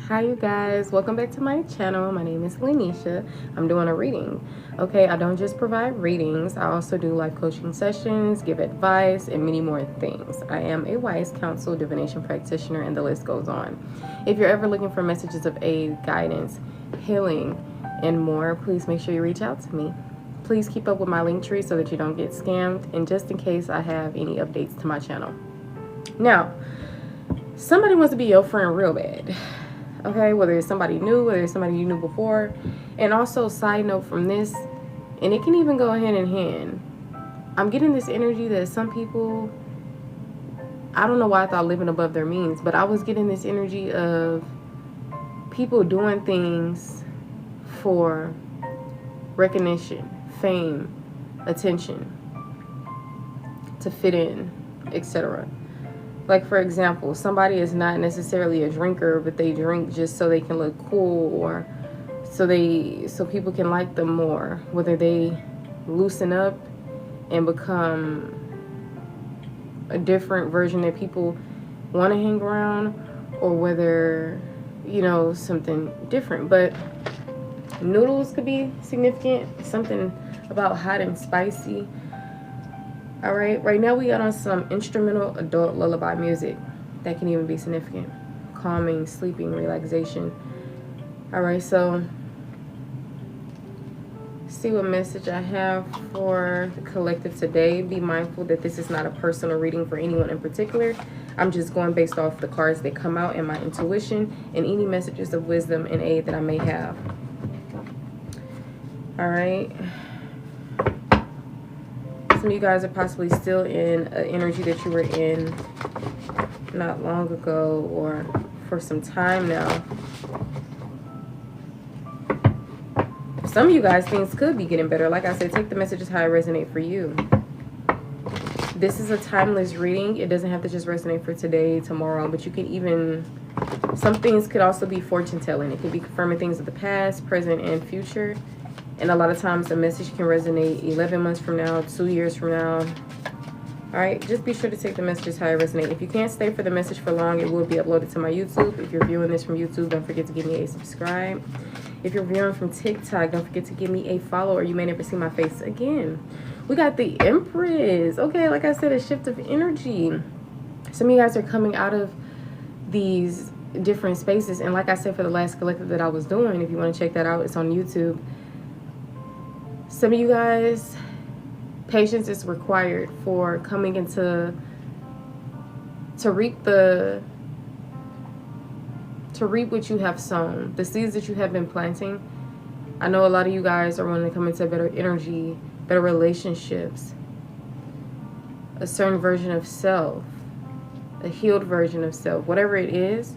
Hi you guys, welcome back to my channel. My name is Lanisha. I'm doing a reading. Okay, I don't just provide readings, I also do life coaching sessions, give advice, and many more things. I am a wise counsel, divination practitioner, and the list goes on. If you're ever looking for messages of aid, guidance, healing, and more, please make sure you reach out to me. Please keep up with my link tree so that you don't get scammed, and just in case I have any updates to my channel. Now, somebody wants to be your friend real bad. Okay, whether it's somebody new, whether it's somebody you knew before. And also, side note from this, and it can even go hand in hand, I'm getting this energy that some people, I don't know why I thought living above their means, but I was getting this energy of people doing things for recognition, fame, attention, to fit in, etc. Like, for example, somebody is not necessarily a drinker, but they drink just so they can look cool, or so people can like them more. Whether they loosen up and become a different version that people want to hang around, or whether, something different. But noodles could be significant. Something about hot and spicy. All right now we got on some instrumental adult lullaby music. That can even be significant. Calming, sleeping, relaxation. All right, so see what message I have for the collective today. Be mindful that this is not a personal reading for anyone in particular. I'm just going based off the cards that come out and my intuition and any messages of wisdom and aid that I may have. All right. Some of you guys are possibly still in an energy that you were in not long ago or for some time now. For some of you guys, things could be getting better. Like I said, take the messages how it resonate for you. This is a timeless reading. It doesn't have to just resonate for today, tomorrow, but you can even, some things could also be fortune telling. It could be confirming things of the past, present, and future. And a lot of times the message can resonate 11 months from now, 2 years from now. All right, just be sure to take the messages how it resonate. If you can't stay for the message for long, it will be uploaded to my YouTube. If you're viewing this from YouTube, don't forget to give me a subscribe. If you're viewing from TikTok, don't forget to give me a follow, or you may never see my face again. We got the Empress. Okay, like I said, a shift of energy. Some of you guys are coming out of these different spaces. And like I said, for the last collective that I was doing, if you want to check that out, it's on YouTube. Some of you guys, patience is required for coming into, to reap what you have sown, the seeds that you have been planting. I know a lot of you guys are wanting to come into better energy, better relationships, a certain version of self, a healed version of self, whatever it is.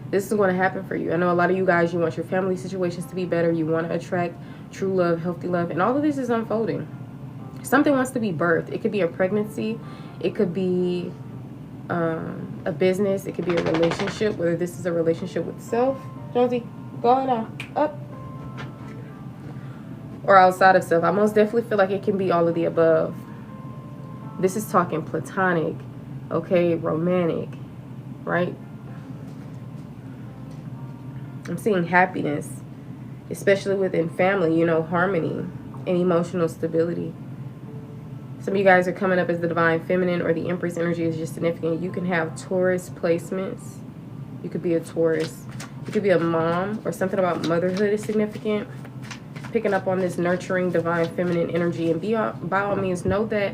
This is going to happen for you. I know a lot of you guys, you want your family situations to be better. You want to attract true love, healthy love. And all of this is unfolding. Something wants to be birthed. It could be a pregnancy. It could be a business. It could be a relationship, whether this is a relationship with self. Jonesy, go on now. Up. Or outside of self. I most definitely feel like it can be all of the above. This is talking platonic, okay, romantic, right? I'm seeing happiness, especially within family, harmony and emotional stability. Some of you guys are coming up as the divine feminine, or the Empress energy is just significant. You can have Taurus placements. You could be a Taurus. You could be a mom, or something about motherhood is significant. Picking up on this nurturing divine feminine energy. And by all means, know that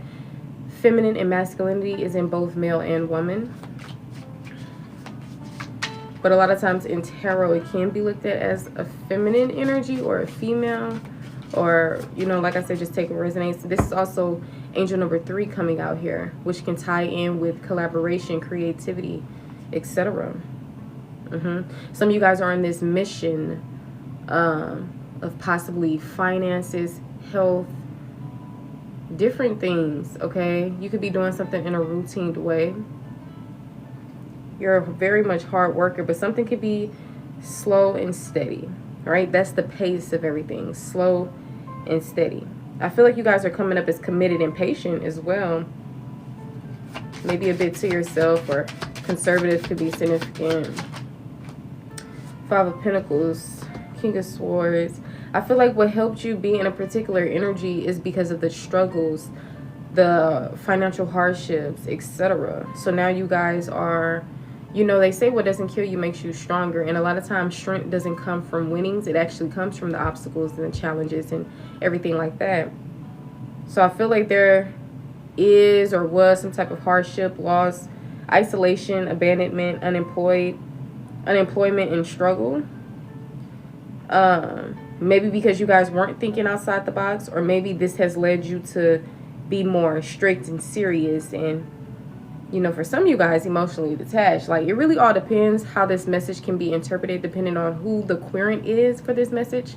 feminine and masculinity is in both male and woman. But a lot of times in tarot, it can be looked at as a feminine energy or a female. Or, like I said, just take what resonates. This is also angel number 3 coming out here, which can tie in with collaboration, creativity, etc. Some of you guys are on this mission of possibly finances, health, different things, okay? You could be doing something in a routine way. You're very much hard worker, but something could be slow and steady, right? That's the pace of everything, slow and steady. I feel like you guys are coming up as committed and patient as well. Maybe a bit to yourself, or conservative could be significant. Five of Pentacles, King of Swords. I feel like what helped you be in a particular energy is because of the struggles, the financial hardships, etc. So now you guys are, you know, they say what doesn't kill you makes you stronger. And a lot of times strength doesn't come from winnings. It actually comes from the obstacles and the challenges and everything like that. So I feel like there is or was some type of hardship, loss, isolation, abandonment, unemployment, and struggle. Maybe because you guys weren't thinking outside the box, or maybe this has led you to be more strict and serious and, you know, for some of you guys, emotionally detached. Like, it really all depends how this message can be interpreted depending on who the querent is for this message.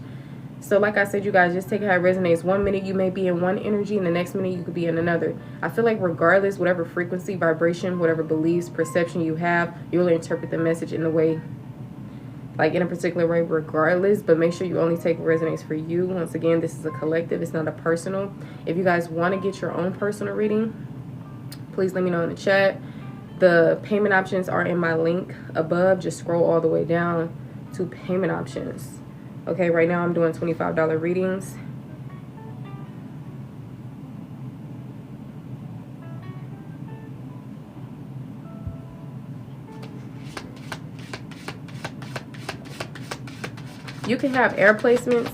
So like I said, you guys, just take it how it resonates. 1 minute you may be in one energy, and the next minute you could be in another. I feel like regardless, whatever frequency, vibration, whatever beliefs, perception you have, you'll interpret the message in a way, like in a particular way regardless. But make sure you only take what resonates for you. Once again, this is a collective. It's not a personal. If you guys want to get your own personal reading, please let me know in the chat. The payment options are in my link above. Just scroll all the way down to payment options. Okay, right now I'm doing $25 readings. You can have air placements,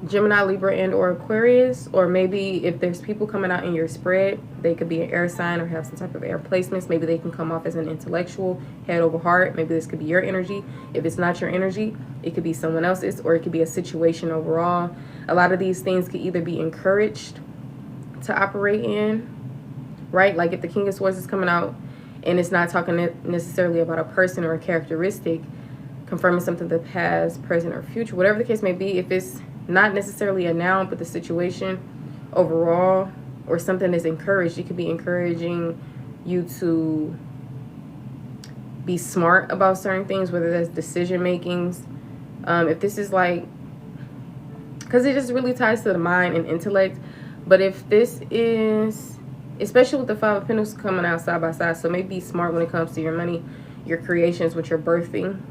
Gemini, Libra, and or Aquarius, or maybe if there's people coming out in your spread, they could be an air sign or have some type of air placements. Maybe they can come off as an intellectual, head over heart. Maybe this could be your energy. If it's not your energy, it could be someone else's, or it could be a situation overall. A lot of these things could either be encouraged to operate in, right? Like if the King of Swords is coming out and it's not talking necessarily about a person or a characteristic, confirming something of the past, present, or future, whatever the case may be. If it's not necessarily a noun, but the situation overall, or something that's encouraged, it could be encouraging you to be smart about certain things, whether that's decision makings. If this is like, because it just really ties to the mind and intellect. But if this is, especially with the Five of Pentacles coming out side by side, so maybe be smart when it comes to your money, your creations, what you're birthing.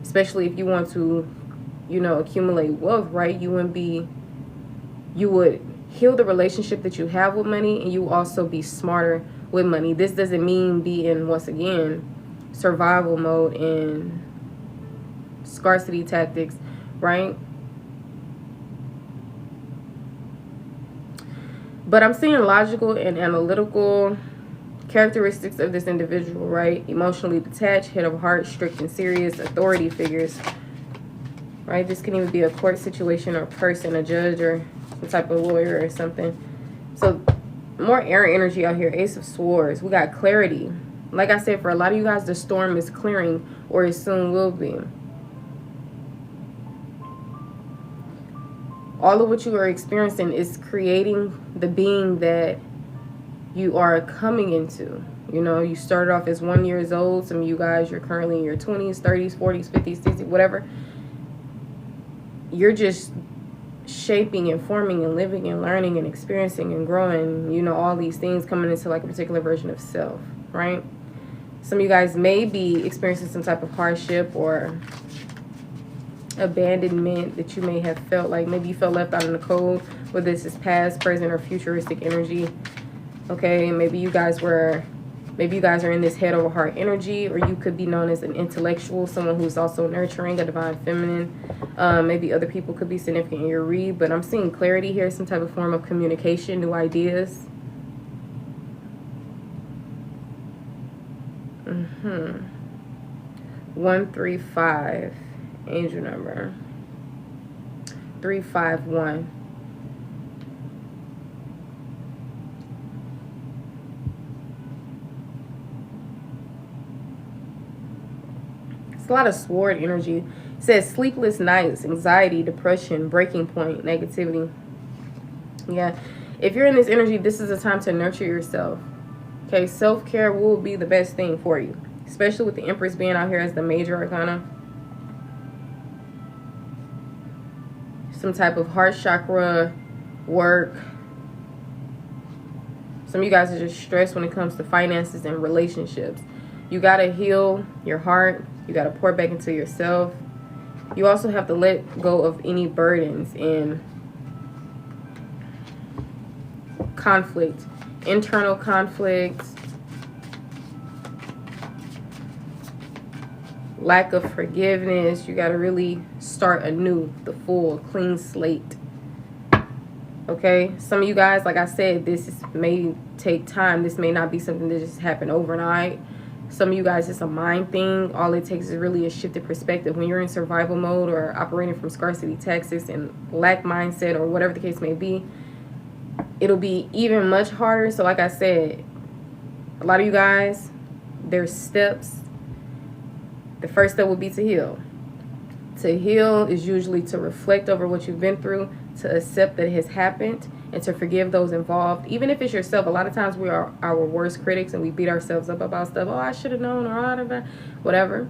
Especially if you want to, you know, accumulate wealth, right? You would heal the relationship that you have with money, and you also be smarter with money. This doesn't mean be in, once again, survival mode and scarcity tactics, right? But I'm seeing logical and analytical characteristics of this individual, right? Emotionally detached, head of heart, strict and serious, authority figures, right? This can even be a court situation or person, a judge or some type of lawyer or something. So more air energy out here. Ace of Swords. We got clarity. Like I said, for a lot of you guys, the storm is clearing, or it soon will be. All of what you are experiencing is creating the being that you are coming into. You know, you started off as 1 year old. Some of you guys, you're currently in your 20s, 30s, 40s, 50s, 60s, whatever. You're just shaping and forming and living and learning and experiencing and growing, you know, all these things, coming into like a particular version of self, right? Some of you guys may be experiencing some type of hardship or abandonment that you may have felt. Like maybe you felt left out in the cold, whether this is past, present, or futuristic energy. Okay, maybe you guys are in this head over heart energy, or you could be known as an intellectual, someone who's also nurturing, a divine feminine. Maybe other people could be significant in your read, but I'm seeing clarity here, some type of form of communication, new ideas. 135, angel number 351. It's a lot of sword energy. It says sleepless nights, anxiety, depression, breaking point, negativity. Yeah, if you're in this energy, this is a time to nurture yourself. Okay, self-care will be the best thing for you, especially with the Empress being out here as the major arcana. Some type of heart chakra work, Some of you guys are just stressed when it comes to finances and relationships. You got to heal your heart. You got to pour back into yourself. You also have to let go of any burdens and conflict, internal conflict, lack of forgiveness. You got to really start anew, the full, clean slate. Okay, some of you guys, like I said, may take time. This may not be something that just happened overnight. Some of you guys, it's a mind thing. All it takes is really a shifted perspective. When you're in survival mode or operating from scarcity, Texas, and lack mindset, or whatever the case may be, it'll be even much harder. So like I said, a lot of you guys, there's steps. The first step will be to heal. To heal is usually to reflect over what you've been through, to accept that it has happened, and to forgive those involved. Even if it's yourself, a lot of times we are our worst critics and we beat ourselves up about stuff. Oh, I should have known, or whatever.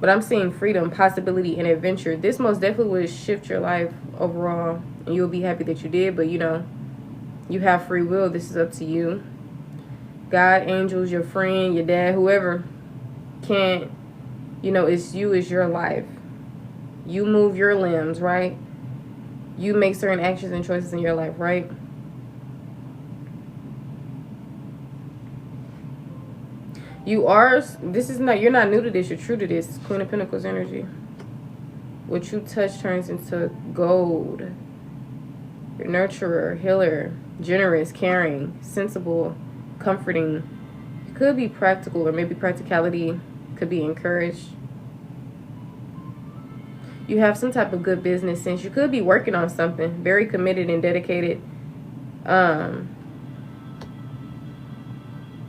But I'm seeing freedom, possibility, and adventure. This most definitely will shift your life overall, and you'll be happy that you did. But you know, you have free will. This is up to you. God, angels, your friend, your dad, whoever can't, you know, it's you, it's your life. You move your limbs, right? You make certain actions and choices in your life, right? You're not new to this, you're true to this. Queen of Pentacles energy. What you touch turns into gold. You're nurturer, healer, generous, caring, sensible, comforting. It could be practical, or maybe practicality could be encouraged. You have some type of good business sense. You could be working on something. Very committed and dedicated.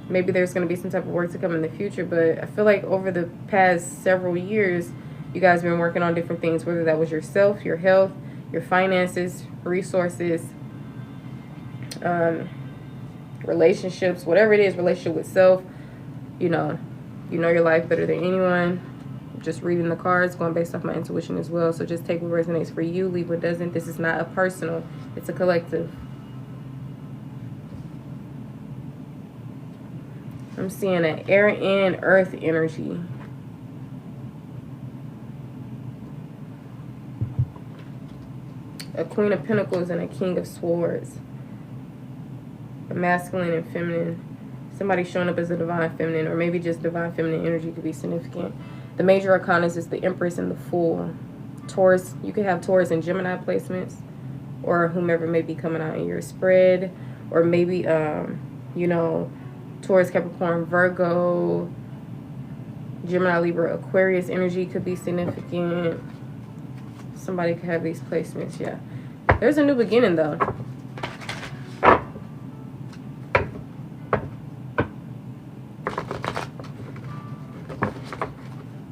Maybe there's going to be some type of work to come in the future. But I feel like over the past several years, you guys have been working on different things. Whether that was yourself, your health, your finances, resources, relationships, whatever it is, relationship with self. You know your life better than anyone. Just reading the cards, going based off my intuition as well. So just take what resonates for you, leave what doesn't. This is not a personal, it's a collective. I'm seeing an air and earth energy. A Queen of Pentacles and a King of Swords. A masculine and feminine. Somebody showing up as a divine feminine, or maybe just divine feminine energy could be significant. The major arcanas is the Empress and the Fool. Taurus, you could have Taurus and Gemini placements, or whomever may be coming out in your spread, or maybe, you know, Taurus, Capricorn, Virgo, Gemini, Libra, Aquarius energy could be significant. Somebody could have these placements, yeah. There's a new beginning, though.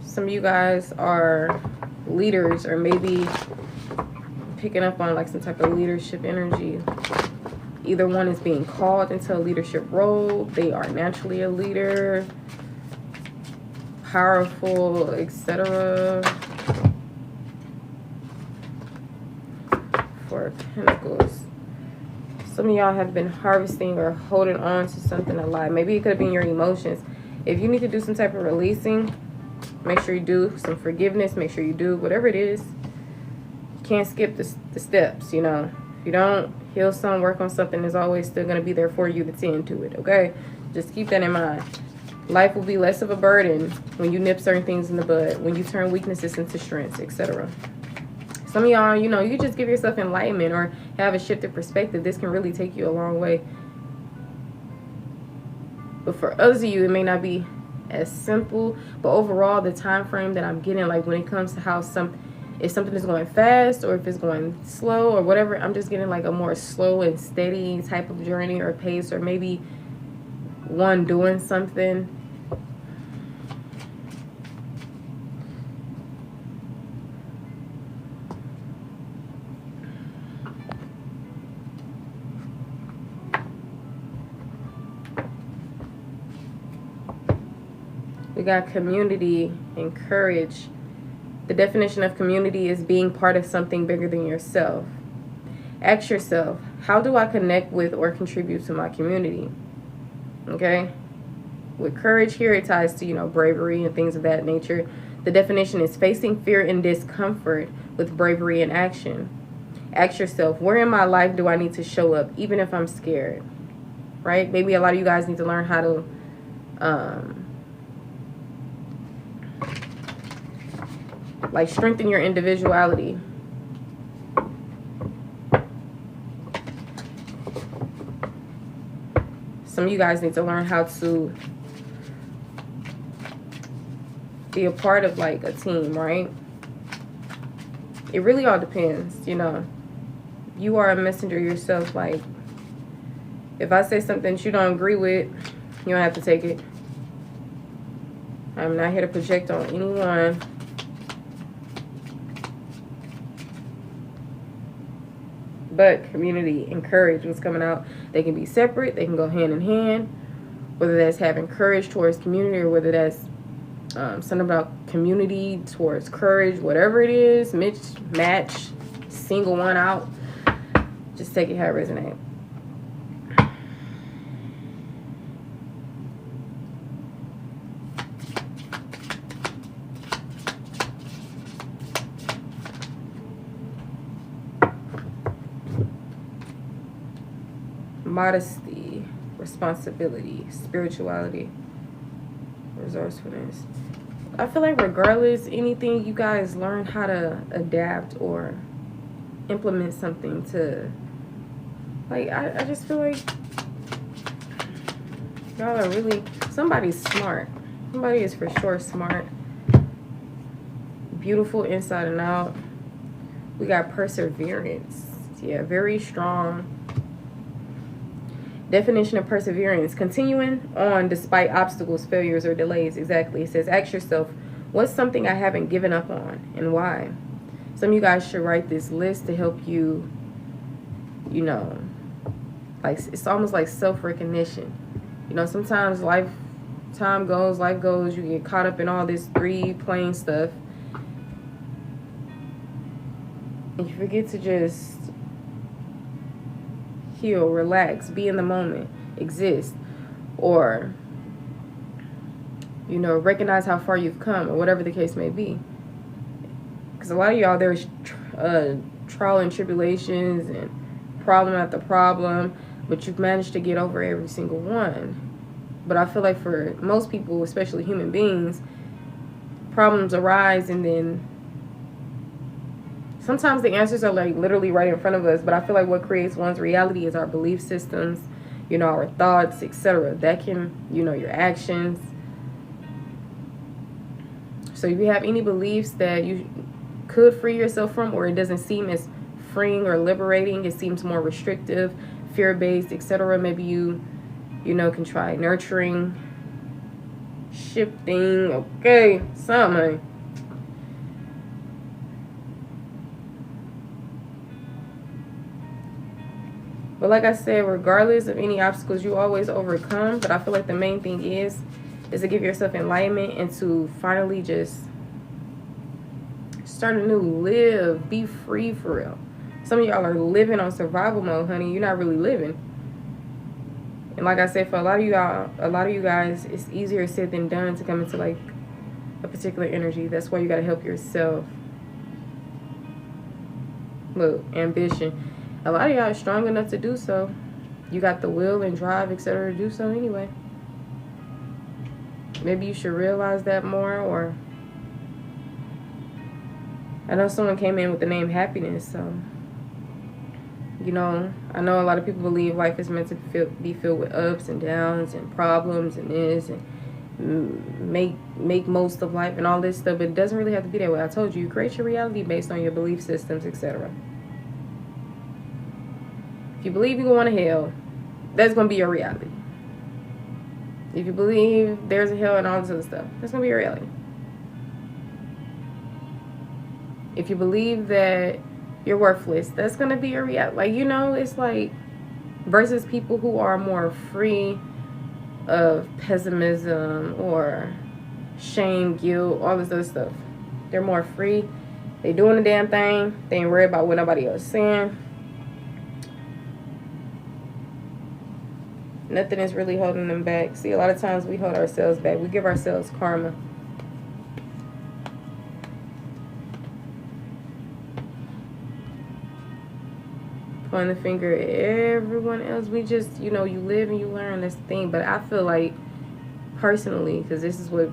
Some of you guys are leaders, or maybe picking up on like some type of leadership energy. Either one is being called into a leadership role. They are naturally a leader, powerful, etc. Four of Pentacles. Some of y'all have been harvesting or holding on to something alive. Maybe it could have been your emotions. If you need to do some type of releasing, make sure you do some forgiveness. Make sure you do whatever it is. You can't skip the steps, you know. If you don't heal some, work on something, is always still going to be there for you to tend to it, okay? Just keep that in mind. Life will be less of a burden when you nip certain things in the bud, when you turn weaknesses into strengths, etc. Some of y'all, you know, you just give yourself enlightenment or have a shifted perspective. This can really take you a long way. But for others of you, it may not be as simple. But overall, the time frame that I'm getting, like when it comes to how if something is going fast or if it's going slow or whatever, I'm just getting like a more slow and steady type of journey or pace, or maybe one doing something. We got community and courage. The definition of community is being part of something bigger than yourself. Ask yourself, how do I connect with or contribute to my community? Okay? With courage here, it ties to, bravery and things of that nature. The definition is facing fear and discomfort with bravery and action. Ask yourself, where in my life do I need to show up, even if I'm scared? Right? Maybe a lot of you guys need to learn how to strengthen your individuality. Some of you guys need to learn how to be a part of like a team, right? It really all depends, You are a messenger yourself. Like, if I say something that you don't agree with, you don't have to take it. I'm not here to project on anyone. But community and courage was coming out. They can be separate. They can go hand in hand. Whether that's having courage towards community or whether that's something about community towards courage, whatever it is, match, single one out. Just take it how it resonates. Modesty, responsibility, spirituality, resourcefulness. I feel like regardless, anything you guys learn how to adapt or implement something to, like, I just feel like y'all are really, somebody's smart. Somebody is for sure smart. Beautiful inside and out. We got perseverance. Yeah, very strong. Definition of perseverance: continuing on despite obstacles, failures, or delays. Exactly. It says, ask yourself, what's something I haven't given up on and why? Some of you guys should write this list to help you, like, it's almost like self-recognition. Sometimes life goes, you get caught up in all this plain stuff. And you forget to just heal, relax, be in the moment, exist, or recognize how far you've come, or whatever the case may be. Because a lot of y'all, there's trial and tribulations and problem after problem, but you've managed to get over every single one. But I feel like for most people, especially human beings, problems arise, and then sometimes the answers are like literally right in front of us, but I feel like what creates one's reality is our belief systems, our thoughts, etc. That can, your actions. So if you have any beliefs that you could free yourself from, or it doesn't seem as freeing or liberating, it seems more restrictive, fear-based, etc., maybe you can try nurturing, shifting, okay, something. But like I said, regardless of any obstacles, you always overcome. But I feel like the main thing is to give yourself enlightenment and to finally just start a new live. Be free for real. Some of y'all are living on survival mode, honey. You're not really living. And like I said, for a lot of you guys, it's easier said than done to come into like a particular energy. That's why you got to help yourself. Look, ambition. A lot of y'all are strong enough to do so. You got the will and drive, etc. to do so anyway. Maybe you should realize that more. Or I know someone came in with the name happiness, so I know a lot of people believe life is meant to be filled with ups and downs and problems and this and make most of life and all this stuff, but it doesn't really have to be that way. I told you create your reality based on your belief systems, etc. If you believe you're going to hell, that's going to be your reality. If you believe there's a hell and all this other stuff, that's going to be your reality. If you believe that you're worthless, that's going to be your reality. Like, it's like, versus people who are more free of pessimism or shame, guilt, all this other stuff. They're more free. They doing the damn thing. They ain't worried about what nobody else is saying. Nothing is really holding them back. See, a lot of times we hold ourselves back. We give ourselves karma. Point the finger at everyone else. We just, you live and you learn this thing. But I feel like, personally, because this is what,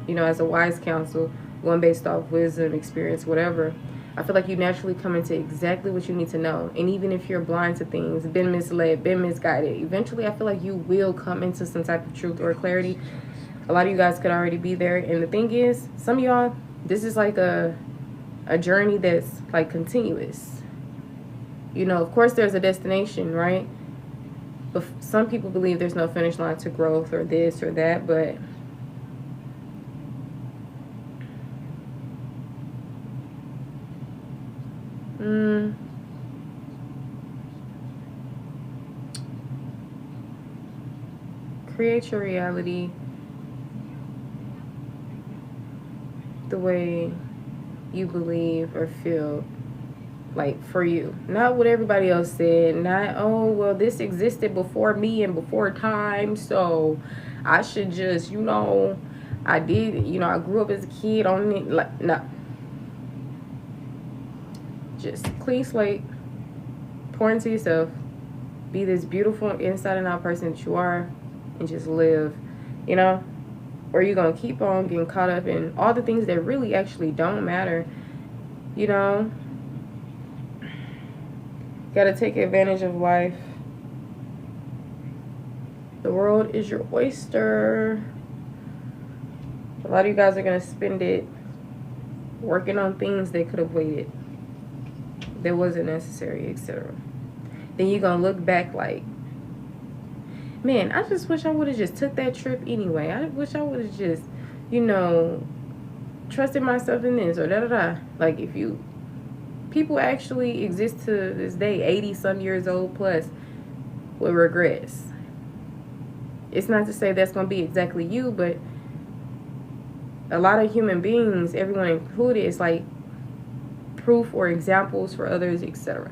as a wise counsel, going based off wisdom, experience, whatever, I feel like you naturally come into exactly what you need to know. And even if you're blind to things, been misled, been misguided, eventually I feel like you will come into some type of truth or clarity. A lot of you guys could already be there. And the thing is, some of y'all, this is like a journey that's like continuous. Of course there's a destination, right? But some people believe there's no finish line to growth or this or that, but create your reality the way you believe or feel like for you, not what everybody else said, not, oh well, this existed before me and before time, so I should just, I did, I grew up as a kid on it. Like, no, just clean slate, pour into yourself, be this beautiful inside and out person that you are, and just live, or you're gonna keep on getting caught up in all the things that really actually don't matter. Gotta take advantage of life. The world is your oyster. A lot of you guys are gonna spend it working on things that could have waited, that wasn't necessary, etc. Then you're gonna look back like, man, I just wish I would have just took that trip anyway. I wish I would have just, trusted myself in this or da-da-da. Like, people actually exist to this day, 80 some years old plus, with regrets. It's not to say that's going to be exactly you, but a lot of human beings, everyone included, is like proof or examples for others, etc.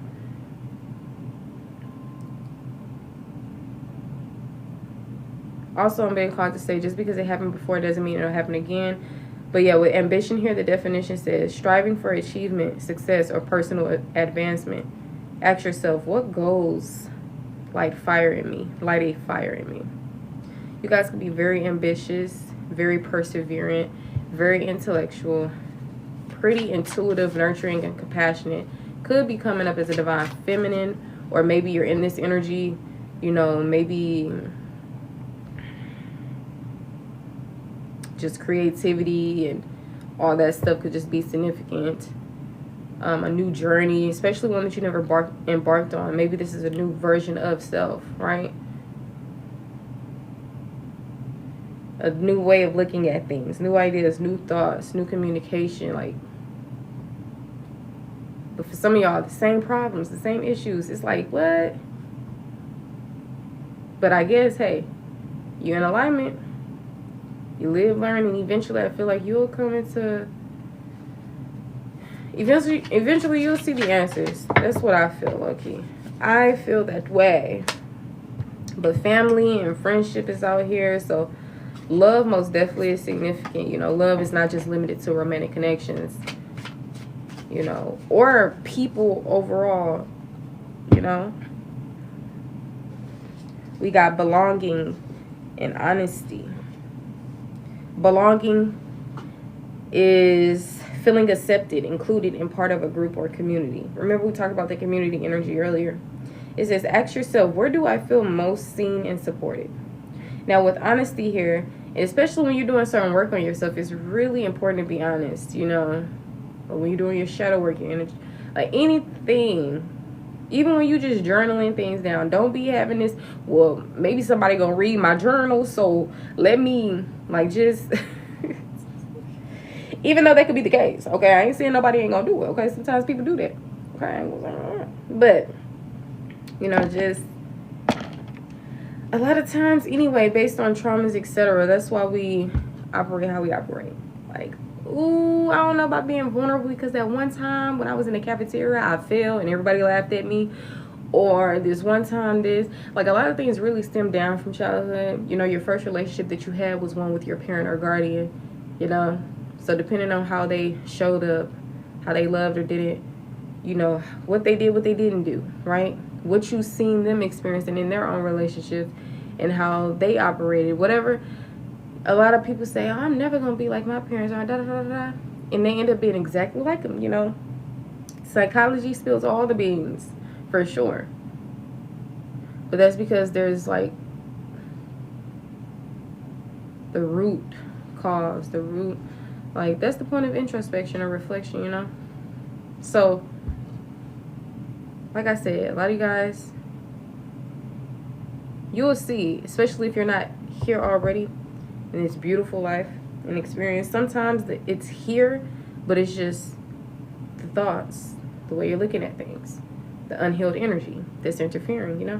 Also, I'm being called to say, just because it happened before doesn't mean it'll happen again. But yeah, with ambition here, the definition says striving for achievement, success, or personal advancement. Ask yourself, what goals light a fire in me? You guys can be very ambitious, very perseverant, very intellectual, pretty intuitive, nurturing, and compassionate. Could be coming up as a divine feminine, or maybe you're in this energy, maybe just creativity and all that stuff could just be significant. A new journey, especially one that you never embarked on. Maybe this is a new version of self, right? A new way of looking at things, new ideas, new thoughts, new communication. Like, but for some of y'all, the same problems, the same issues. It's like, what? But I guess, hey, you're in alignment. You live, learn, and eventually I feel like you'll come into... Eventually you'll see the answers. That's what I feel, low-key. I feel that way. But family and friendship is out here, so love most definitely is significant. Love is not just limited to romantic connections, or people overall, We got belonging and honesty. Belonging is feeling accepted, included, and part of a group or community. Remember we talked about the community energy earlier. It says, ask yourself, where do I feel most seen and supported? Now with honesty here, and especially when you're doing certain work on yourself, it's really important to be honest, or when you're doing your shadow work, your energy, like anything, even when you just journaling things down, don't be having this, well, maybe somebody gonna read my journal, so let me, like, just... Even though that could be the case, okay? I ain't saying nobody ain't gonna do it, okay? Sometimes people do that, okay? But, just... A lot of times, anyway, based on traumas, etc., that's why we operate how we operate. Like, ooh, I don't know about being vulnerable because that one time when I was in the cafeteria, I fell and everybody laughed at me. or this one time this. Like, a lot of things really stem down from childhood. You know, your first relationship that you had was one with your parent or guardian, you know. So depending on how they showed up, how they loved or didn't, you know, what they did, what they didn't do, right? What you seen them experiencing in their own relationships and how they operated, whatever. A lot of people say, oh, I'm never going to be like my parents are, da da da da. And they end up being exactly like them, you know. Psychology spills all the beans, for sure. But that's because there's like the root cause, the root, like that's the point of introspection or reflection, you know. So like I said, a lot of you guys, you'll see, especially if you're not here already in this beautiful life and experience, sometimes it's here, but it's just the thoughts, the way you're looking at things, the unhealed energy that's interfering, you know.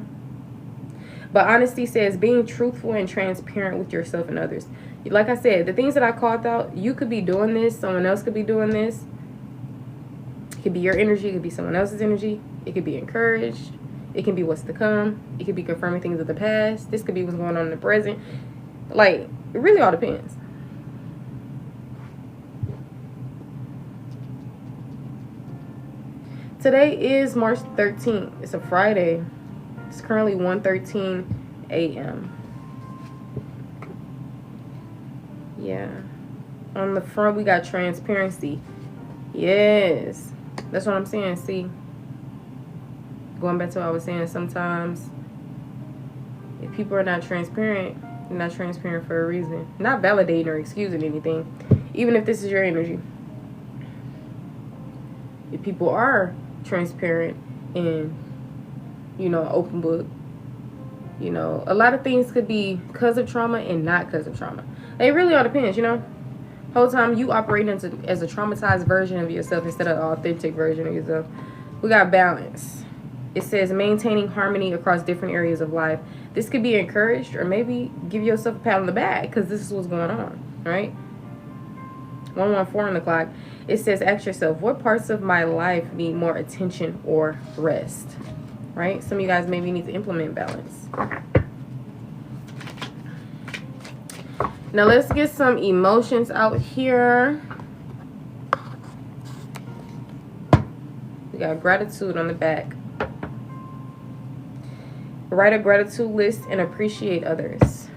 But honesty says being truthful and transparent with yourself and others. Like I said, the things that I called out, you could be doing this, someone else could be doing this. It could be your energy, it could be someone else's energy. It could be encouraged. It can be what's to come. It could be confirming things of the past. This could be what's going on in the present. Like, it really all depends. Today is March 13th. It's a Friday. It's currently 1:13 a.m. Yeah. On the front, we got transparency. Yes. That's what I'm saying. See? Going back to what I was saying, sometimes if people are not transparent, they're not transparent for a reason. Not validating or excusing anything. Even if this is your energy. If people are transparent and, you know, open book, you know, a lot of things could be because of trauma and not because of trauma. It really all depends, you know. Whole time you operate as a traumatized version of yourself instead of an authentic version of yourself. We got balance. It says maintaining harmony across different areas of life. This could be encouraged or maybe give yourself a pat on the back because this is what's going on, right? 114 on the clock. It says ask yourself, what parts of my life need more attention or rest, right? Some of you guys maybe need to implement balance. Now let's get some emotions out here. We got gratitude on the back. Write a gratitude list and appreciate others.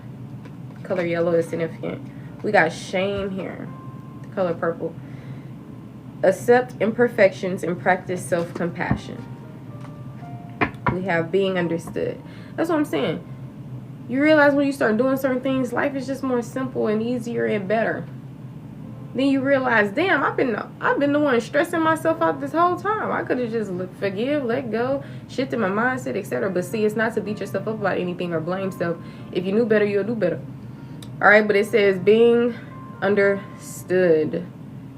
Color yellow is significant. We got shame here. The color purple. Accept imperfections and practice self-compassion. We have being understood. That's what I'm saying. You realize when you start doing certain things, life is just more simple and easier and better. Then you realize, damn, I've been the one stressing myself out this whole time. I could have just forgive, let go, shifted my mindset, etc. But see, it's not to beat yourself up about anything or blame self. If you knew better, you'll do better. All right, but it says being understood.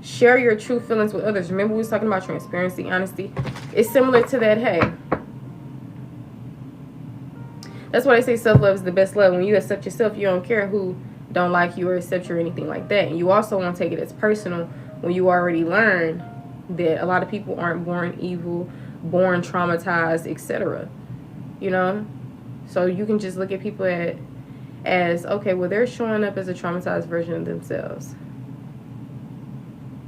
Share your true feelings with others. Remember we was talking about transparency, honesty. It's similar to that, hey. That's why they say self-love is the best love. When you accept yourself, you don't care who don't like you or accept you or anything like that. And you also won't take it as personal when you already learn that a lot of people aren't born evil, born traumatized, etc. You know? So you can just look at people as, okay, well, they're showing up as a traumatized version of themselves.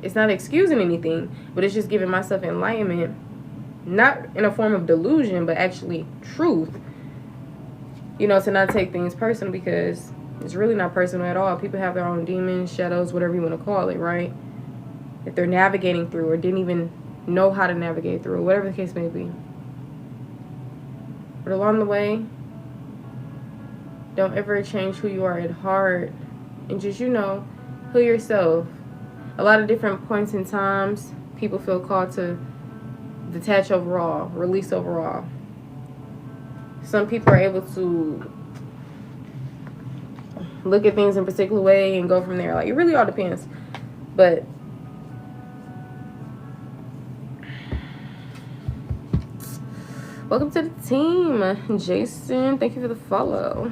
It's not excusing anything, but it's just giving myself enlightenment, not in a form of delusion, but actually truth. You know, to not take things personal, because it's really not personal at all. People have their own demons, shadows, whatever you want to call it, right? That they're navigating through or didn't even know how to navigate through, whatever the case may be. But along the way, don't ever change who you are at heart. And just, you know, heal yourself. A lot of different points in times, people feel called to detach overall, release overall. Some people are able to look at things in a particular way and go from there. Like, it really all depends. But welcome to the team, Jason. Thank you for the follow.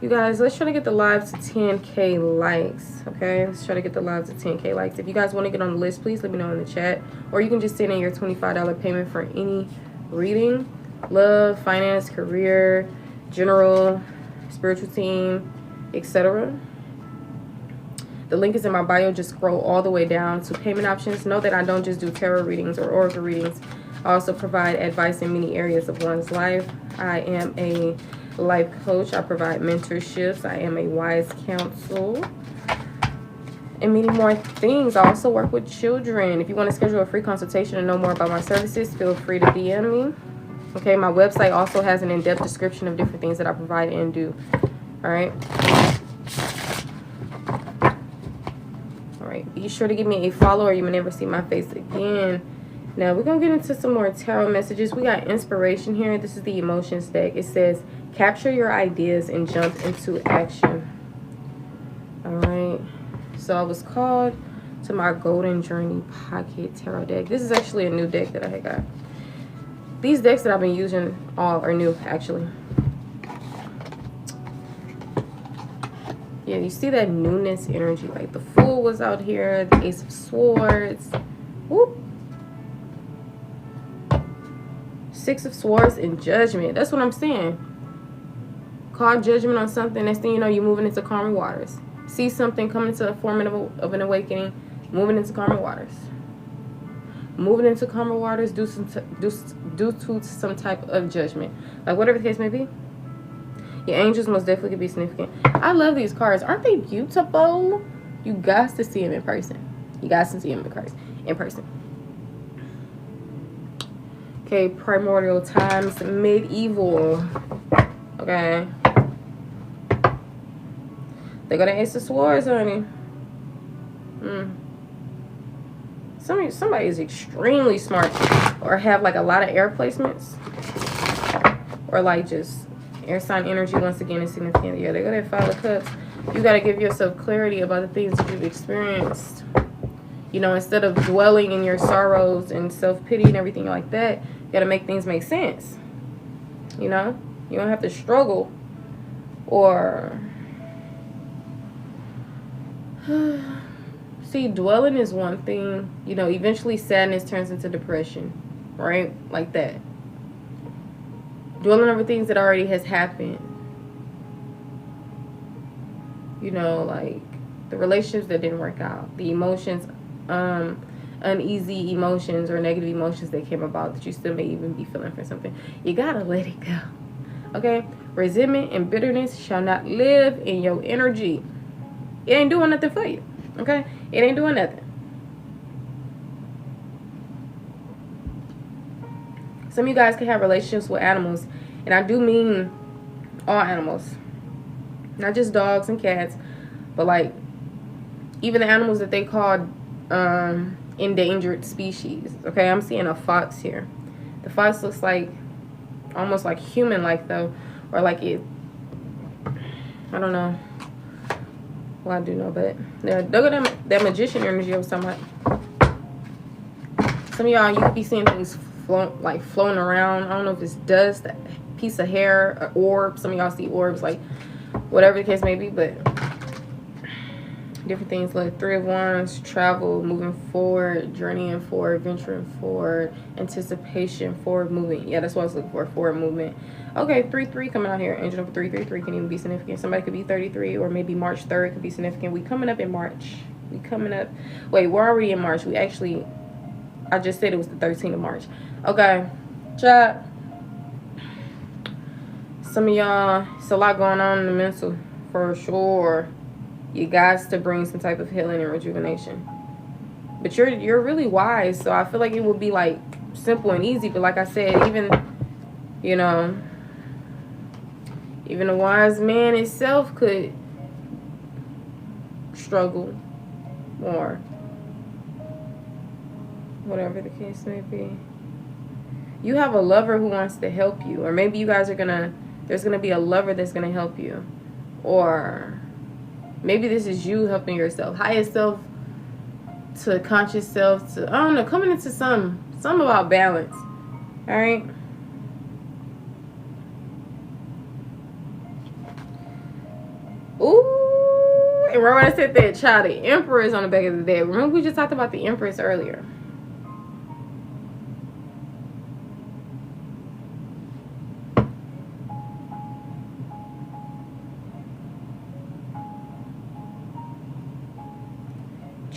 You guys, let's try to get the live to 10K likes, okay? Let's try to get the live to 10K likes. If you guys want to get on the list, please let me know in the chat. Or you can just send in your $25 payment for any reading, love, finance, career, general, spiritual team, etc. The link is in my bio. Just scroll all the way down to payment options. Know that I don't just do tarot readings or oracle readings. I also provide advice in many areas of one's life. I am a life coach. I provide mentorships. I am a wise counsel, and many more things. I also work with children. If you want to schedule a free consultation and know more about my services, feel free to DM me. Okay, my website also has an in-depth description of different things that I provide and do. All right. Be sure to give me a follow or you may never see my face again. Now we're going to get into some more tarot messages. We got inspiration here. This is the emotions deck. It says, capture your ideas and jump into action. All right. So I was called to my Golden Journey Pocket Tarot deck. This is actually a new deck that I had got. These decks that I've been using all are new, actually. Yeah, you see that newness energy. Like the Fool was out here, the Ace of Swords. Whoop. Six of Swords and Judgment. That's what I'm saying. Call judgment on something. Next thing you know, you're moving into calmer waters. See something coming to a form of an awakening. Moving into calmer waters. Moving into calmer waters due to some type of judgment. Like whatever the case may be. Your angels most definitely could be significant. I love these cards. Aren't they beautiful? You got to see them in person. You got to see them in person. Okay, primordial times, medieval. Okay. They got an Ace of Swords, honey. Somebody is extremely smart, or have like a lot of air placements, or like just air sign energy. Once again is significant. Yeah, they got that Five of Cups. You got to give yourself clarity about the things that you've experienced. You know, instead of dwelling in your sorrows and self-pity and everything like that, you got to make things make sense. You know, you don't have to struggle or see, dwelling is one thing. You know, eventually sadness turns into depression, right? Like that. Dwelling over things that already has happened. You know, like the relationships that didn't work out, the emotions, uneasy emotions or negative emotions that came about that you still may even be feeling for something. You gotta let it go. Okay? Resentment and bitterness shall not live in your energy. It ain't doing nothing for you. Okay? It ain't doing nothing. Some of you guys can have relationships with animals, and I do mean all animals. Not just dogs and cats, but like even the animals that they call endangered species. Okay, I'm seeing a fox here. The fox looks like almost like human-like though, or like it. I don't know. Well, I do know, but look at that magician energy I was talking about. Some of y'all, you could be seeing things floating around. I don't know if it's dust, a piece of hair, an orb. Some of y'all see orbs, like whatever the case may be, but different things like Three of Wands, travel, moving forward, journeying forward, venturing forward, anticipation, forward movement. Yeah, that's what I was looking for, forward movement. Okay, 3-3 coming out here. Angel number 333 can even be significant. Somebody could be 33, or maybe March 3rd could be significant. We coming up in March. We coming up. Wait, we're already in March. We actually, I just said it was the 13th of March. Okay, chat. Some of y'all, it's a lot going on in the mental, for sure. You guys to bring some type of healing and rejuvenation. But you're really wise, so I feel like it would be like simple and easy. But like I said, even, you know, even a wise man itself could struggle or whatever the case may be. You have a lover who wants to help you, or maybe you guys are there's gonna be a lover that's gonna help you, or maybe this is you helping yourself, highest self to conscious self to, I don't know, coming into some about balance. All right. Ooh, and remember I said that child, the Emperor is on the back of the deck. Remember we just talked about the Empress earlier.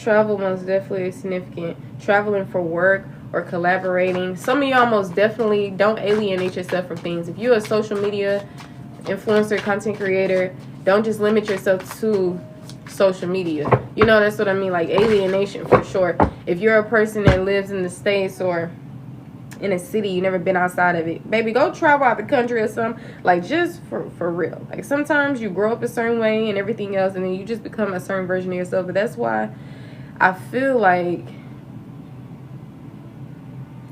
Travel most definitely is significant. Traveling for work or collaborating. Some of y'all most definitely don't alienate yourself from things. If you're a social media influencer, content creator, don't just limit yourself to social media. You know, that's what I mean, like alienation for sure. If you're a person that lives in the States or in a city, you never been outside of it, baby, go travel out the country or something. Like, just for real. Like, sometimes you grow up a certain way and everything else, and then you just become a certain version of yourself. But that's why I feel like,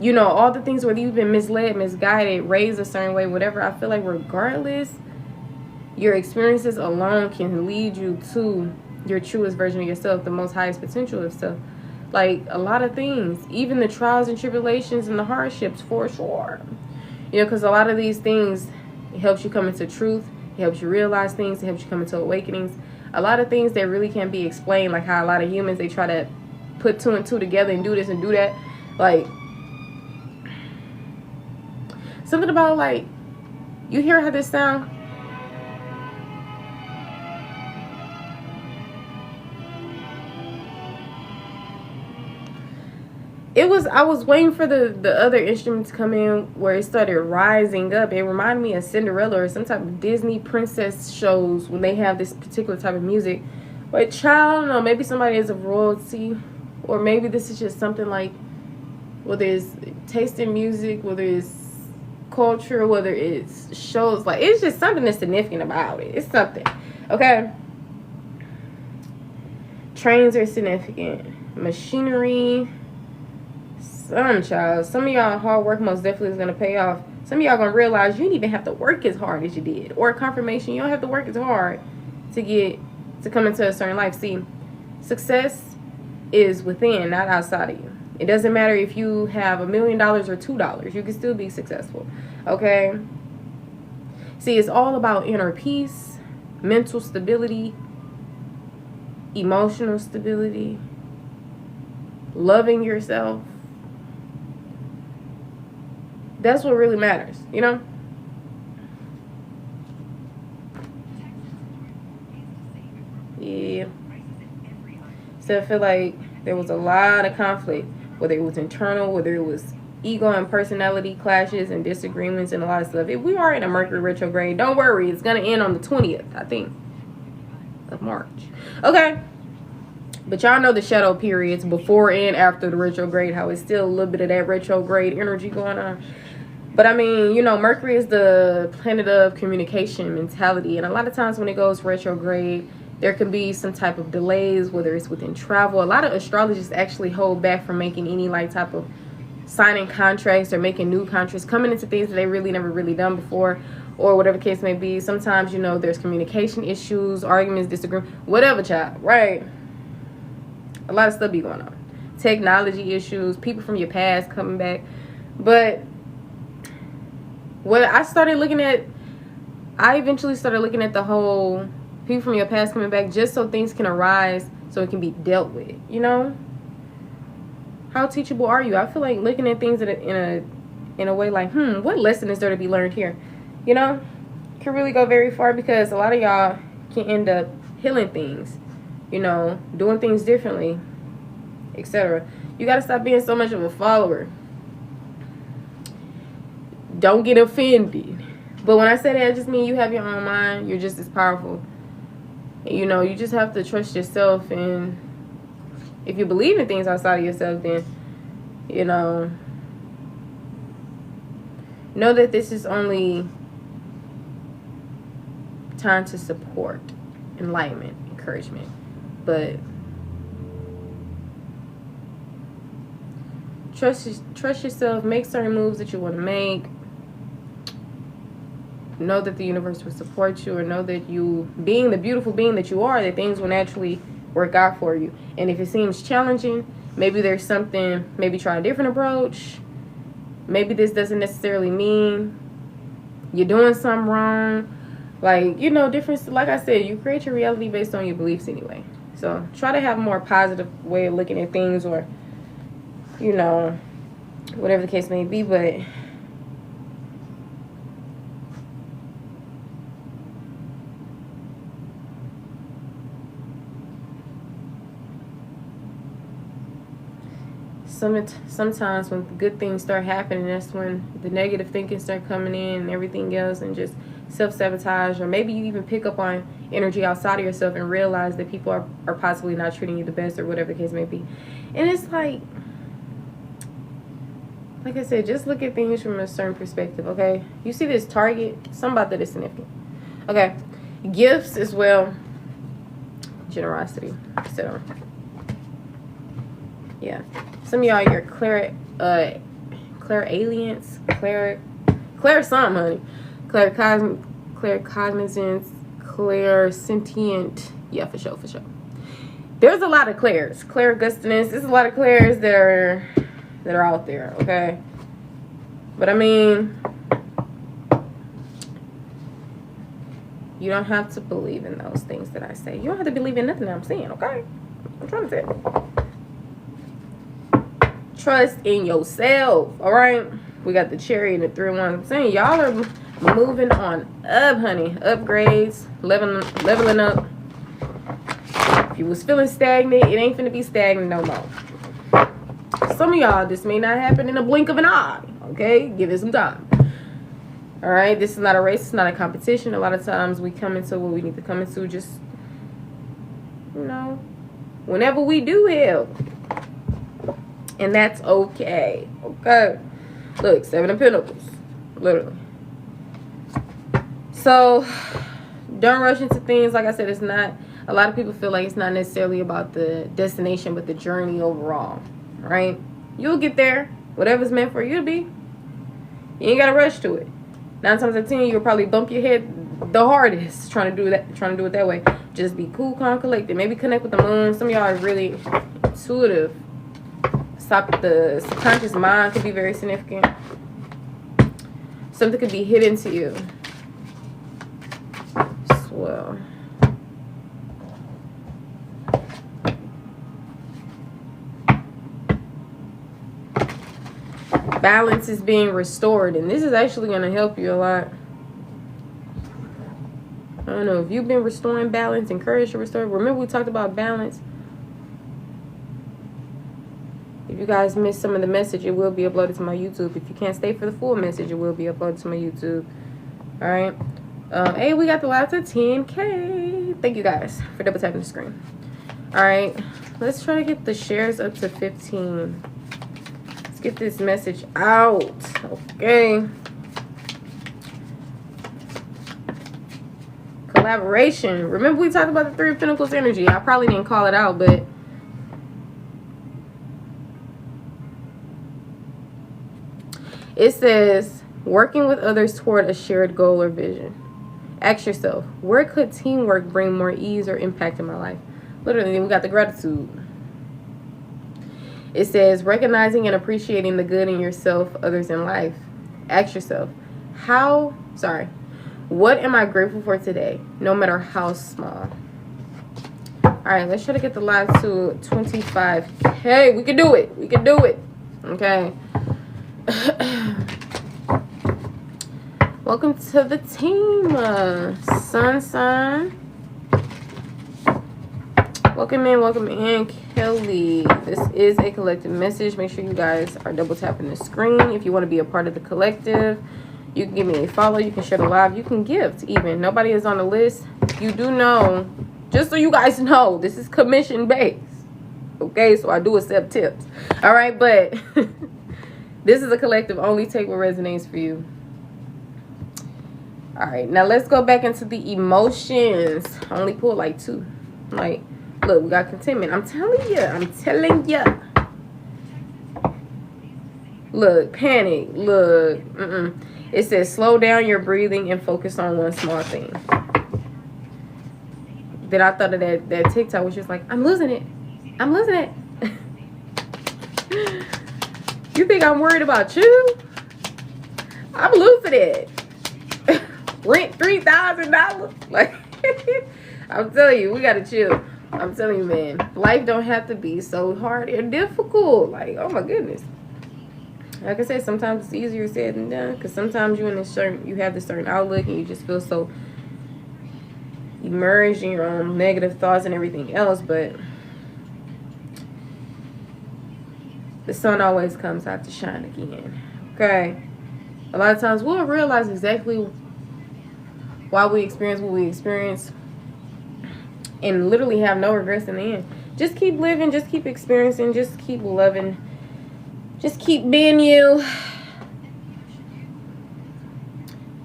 you know, all the things where you've been misled, misguided, raised a certain way, whatever, I feel like regardless, your experiences alone can lead you to your truest version of yourself, the most highest potential of self. Like, a lot of things, even the trials and tribulations and the hardships, for sure. You know, because a lot of these things, it helps you come into truth. It helps you realize things. It helps you come into awakenings. A lot of things that really can't be explained, like how a lot of humans, they try to put two and two together and do this and do that. Like, something about, like, you hear how this sound? I was waiting for the other instrument to come in where it started rising up. It reminded me of Cinderella or some type of Disney princess shows when they have this particular type of music. But child, I don't know, maybe somebody is of royalty, or maybe this is just something like, whether it's taste in music, whether it's culture, whether it's shows, like, it's just something that's significant about it. It's something, okay? Trains are significant. Machinery. Some of y'all hard work most definitely is going to pay off. Some of y'all going to realize you didn't even have to work as hard as you did. Or confirmation, you don't have to work as hard to come into a certain life. See, success is within, not outside of you. It doesn't matter if you have $1 million or $2. You can still be successful. Okay? See, it's all about inner peace, mental stability, emotional stability, loving yourself. That's what really matters, you know? Yeah. So I feel like there was a lot of conflict, whether it was internal, whether it was ego and personality clashes and disagreements and a lot of stuff. If we are in a Mercury retrograde, don't worry, it's going to end on the 20th, I think, of March. Okay. But y'all know the shadow periods before and after the retrograde, how it's still a little bit of that retrograde energy going on. But I mean, you know, Mercury is the planet of communication, mentality. And a lot of times when it goes retrograde, there can be some type of delays, whether it's within travel. A lot of astrologists actually hold back from making any like type of signing contracts or making new contracts, coming into things that they really never really done before, or whatever the case may be. Sometimes, you know, there's communication issues, arguments, disagreement, whatever, child, right? A lot of stuff be going on. Technology issues, people from your past coming back. But what I eventually started looking at the whole people from your past coming back just so things can arise, so it can be dealt with, you know? How teachable are you? I feel like looking at things in a way like, what lesson is there to be learned here? You know? Can really go very far, because a lot of y'all can end up healing things, you know, doing things differently, etc. You got to stop being so much of a follower. Don't get offended. But when I say that, I just mean you have your own mind. You're just as powerful. And, you know, you just have to trust yourself. And if you believe in things outside of yourself, then, you know that this is only time to support, enlightenment, encouragement. But trust yourself. Make certain moves that you want to make. Know that the universe will support you, or know that you, being the beautiful being that you are, that things will naturally work out for you. And if it seems challenging, maybe there's something, maybe try a different approach. Maybe this doesn't necessarily mean you're doing something wrong. Like, you know, different, like I said, you create your reality based on your beliefs anyway. So try to have a more positive way of looking at things, or, you know, whatever the case may be. But sometimes when good things start happening, that's when the negative thinking start coming in and everything else, and just self-sabotage, or maybe you even pick up on energy outside of yourself and realize that people are possibly not treating you the best, or whatever the case may be. And it's like I said, just look at things from a certain perspective, okay? You see this target, something about that is significant. Okay, gifts as well, generosity. So yeah, some of y'all, you're clairalience, clair something, honey, claircognizance, clairsentient. Yeah, for sure. There's a lot of clairs, clairgustness. There's a lot of clairs that are out there, okay? But I mean, you don't have to believe in those things that I say. You don't have to believe in nothing that I'm saying, okay? I'm trying to say. Trust in yourself, all right? We got the cherry and the 3-1. I'm saying y'all are moving on up, honey. Upgrades, leveling up. If you was feeling stagnant, it ain't finna be stagnant no more. Some of y'all, this may not happen in a blink of an eye, okay? Give it some time. All right? This is not a race. It's not a competition. A lot of times we come into what we need to come into just, you know, whenever we do help. And that's okay. Okay. Look, 7 of Pentacles. Literally. So, don't rush into things. Like I said, it's not, a lot of people feel like it's not necessarily about the destination, but the journey overall. Right? You'll get there. Whatever's meant for you to be. You ain't got to rush to it. 9 times out of 10, you'll probably bump your head the hardest trying to do it that way. Just be cool, calm, collected. Maybe connect with the moon. Some of y'all are really intuitive. The subconscious mind could be very significant. Something could be hidden to you. Swell. Balance is being restored, and this is actually going to help you a lot. I don't know if you've been restoring balance, encouraged to restore. Remember we talked about balance. If you guys missed some of the message, it will be uploaded to my YouTube. If you can't stay for the full message, it will be uploaded to my YouTube. All right. Hey, we got the live to 10K. Thank you guys for double tapping the screen. All right. Let's try to get the shares up to 15. Let's get this message out. Okay. Collaboration. Remember we talked about the 3 of Pentacles energy. I probably didn't call it out, but it says, working with others toward a shared goal or vision. Ask yourself, where could teamwork bring more ease or impact in my life? Literally, then we got the gratitude. It says, recognizing and appreciating the good in yourself, others, in life. Ask yourself, what am I grateful for today, no matter how small? All right, let's try to get the live to 25K. We can do it. We can do it. Okay. Welcome to the team, Sun. Welcome in, Kelly. This is a collective message. Make sure you guys are double tapping the screen. If you want to be a part of the collective, you can give me a follow. You can share the live. You can gift even. Nobody is on the list. You do know, just so you guys know, this is commission based. Okay, so I do accept tips. All right, but this is a collective. Only take what resonates for you. All right, now let's go back into the emotions. I only pulled like 2. Like, look, we got contentment. I'm telling you. Look, panic. Look, It says slow down your breathing and focus on one small thing. Then I thought of that TikTok, which was like, I'm losing it. You think I'm worried about you? I'm losing it. Rent $3,000. Like, I'm telling you, we gotta chill. I'm telling you, man, life don't have to be so hard and difficult. Like, oh my goodness. Like I said, sometimes it's easier said than done, because sometimes you have this certain outlook and you just feel so immersed in your own negative thoughts and everything else. But the sun always comes out to shine again. Okay? A lot of times we'll realize exactly why we experience what we experience and literally have no regrets in the end. Just keep living, just keep experiencing, just keep loving, just keep being you.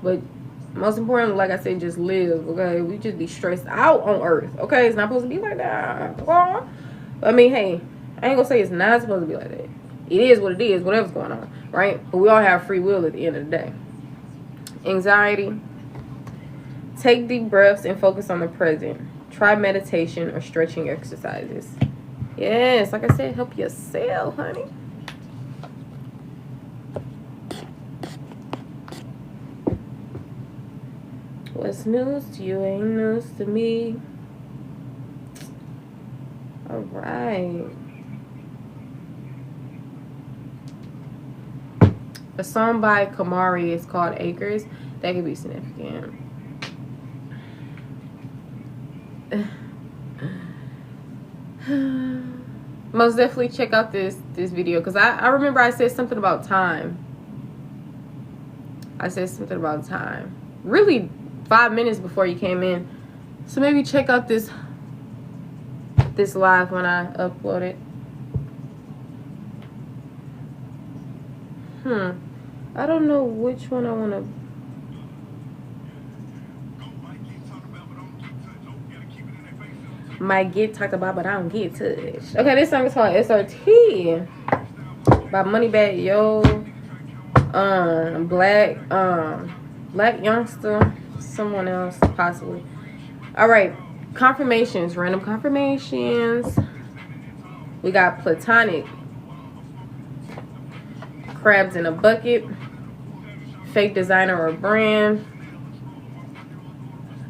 But most importantly, like I said, just live, okay? We just be stressed out on earth, okay? It's not supposed to be like that. I mean, hey, I ain't gonna say it's not supposed to be like that. It is what it is, whatever's going on, right? But we all have free will at the end of the day. Anxiety. Take deep breaths and focus on the present. Try meditation or stretching exercises. Yes, like I said, help yourself, honey. What's news to you ain't news to me. All right. A song by Kamari is called Acres. That could be significant. Most definitely check out this video, because I remember I said something about time. I said something about time. Really 5 minutes before you came in. So maybe check out this live when I upload it. I don't know which one I want to. Might get talked about, but I don't get touched. Okay, this song is called SRT by Moneybagg Yo. Black Youngster, someone else possibly. All right, confirmations, random confirmations. We got platonic, crabs in a bucket, fake designer or brand.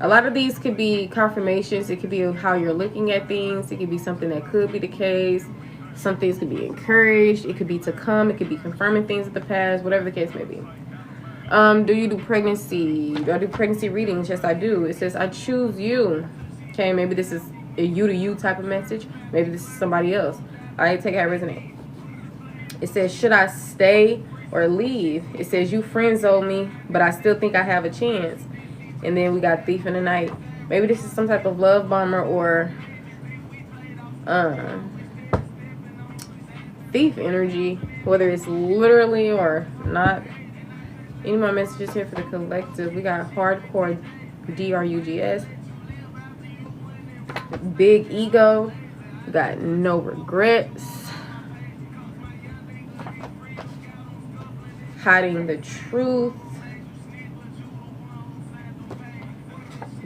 A lot of these could be confirmations. It could be how you're looking at things. It could be something that could be the case. Some things could be encouraged. It could be to come. It could be confirming things of the past, whatever the case may be. Do you do pregnancy? Do I do pregnancy readings? Yes, I do. It says, I choose you. Okay, maybe this is a you to you type of message. Maybe this is somebody else. All right, take it how it resonates. It says, should I stay or leave? It says, you friend zoned me, but I still think I have a chance. And then we got Thief in the Night. Maybe this is some type of love bomber or thief energy, whether it's literally or not. Any more messages here for the collective? We got hardcore DRUGS, big ego. We got no regrets, hiding the truth,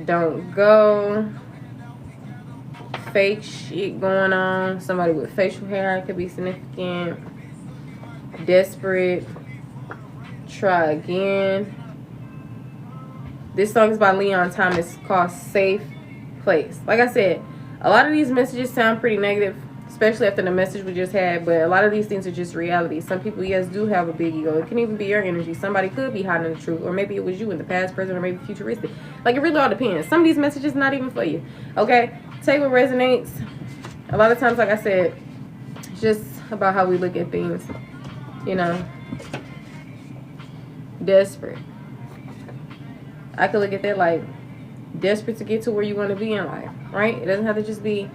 don't go, fake shit going on. Somebody with facial hair could be significant. Desperate, try again. This song is by Leon Thomas, called Safe Place. Like I said, a lot of these messages sound pretty negative, especially after the message we just had, but a lot of these things are just reality. Some people, yes, do have a big ego. It can even be your energy. Somebody could be hiding the truth, or maybe it was you in the past, present, or maybe futuristic. Like, it really all depends. Some of these messages not even for you, okay? Take what resonates. A lot of times, like I said, it's just about how we look at things, you know. Desperate. I could look at that like desperate to get to where you want to be in life, right? It doesn't have to just be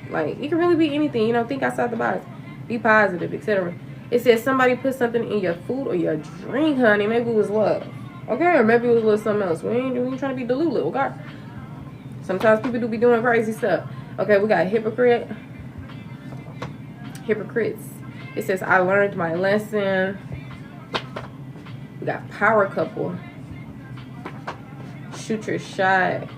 like, it can really be anything, you know. Think outside the box, be positive, etc. It says somebody put something in your food or your drink, honey. Maybe it was love, okay, or maybe it was a little something else. We ain't trying to be delulu, okay? Sometimes people do be doing crazy stuff. Okay, we got hypocrites. It says, I learned my lesson. We got power couple. Shoot your shot.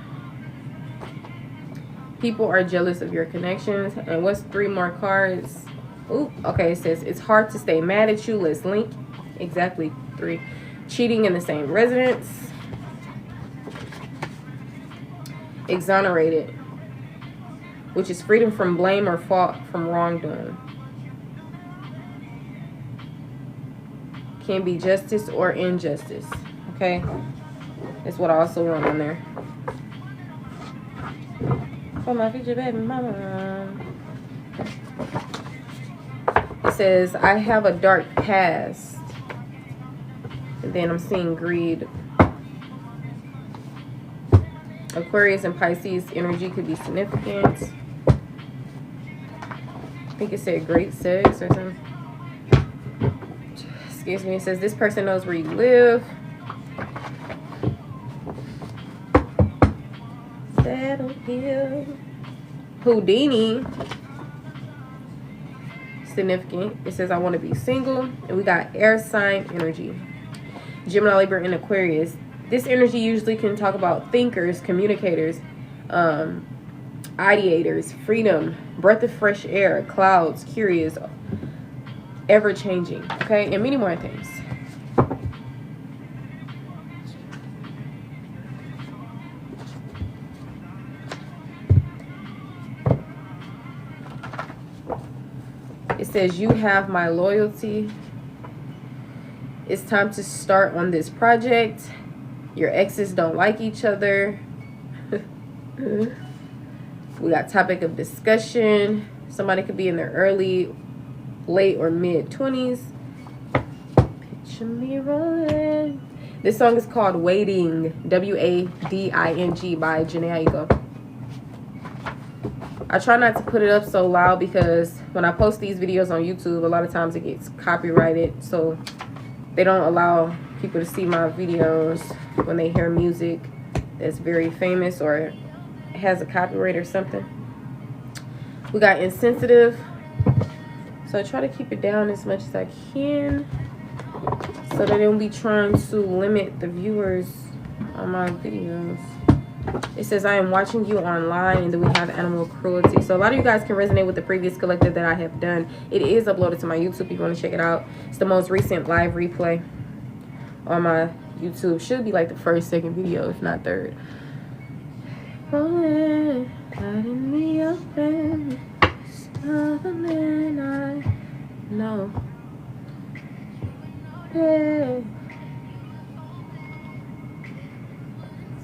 People are jealous of your connections. And what's 3 more cards? Ooh, okay, it says, it's hard to stay mad at you. Let's link. Exactly 3. Cheating in the same residence. Exonerated, which is freedom from blame or fault from wrongdoing. Can be justice or injustice. Okay, that's what I also wrote on there. For my future baby mama. It says, I have a dark past. And then I'm seeing greed. Aquarius and Pisces energy could be significant. I think it said great sex or something. Excuse me. It says, this person knows where you live. Settle here. Houdini. Significant. It says, I want to be single. And we got air sign energy. Gemini, Libra, and Aquarius. This energy usually can talk about thinkers, communicators, ideators, freedom, breath of fresh air, clouds, curious, ever-changing, okay? And many more things. It says, you have my loyalty. It's time to start on this project. Your exes don't like each other. We got topic of discussion. Somebody could be in their early, late, or mid-20s. Picture me rolling. This song is called Waiting. W-A-D-I-N-G by Jhené Aiko. I try not to put it up so loud because when I post these videos on YouTube, a lot of times it gets copyrighted. So they don't allow people to see my videos when they hear music that's very famous or has a copyright or something. We got insensitive. So I try to keep it down as much as I can so that I don't be trying to limit the viewers on my videos. It says, I am watching you online, and then we have animal cruelty. So a lot of you guys can resonate with the previous collective that I have done. It is uploaded to my YouTube if you want to check it out. It's the most recent live replay on my YouTube. Should be like the first, second video, if not third. Rolling out in the open, something I know. Yeah.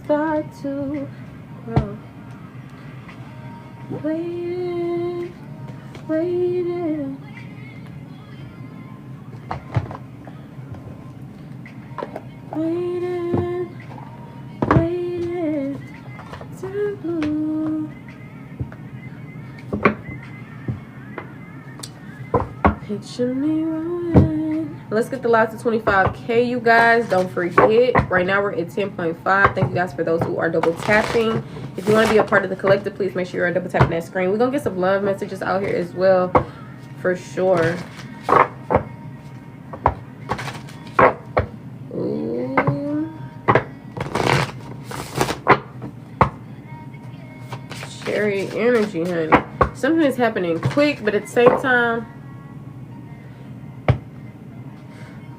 Start to grow. Waiting, waiting. Waiting, waiting to bloom. Picture me rolling. Let's get the live to 25K, you guys. Don't forget, right now we're at 10.5. Thank you guys for those who are double tapping. If you want to be a part of the collective, please make sure you're double tapping that screen. We're going to get some love messages out here as well, for sure. Chariot energy, honey. Something is happening quick, but at the same time,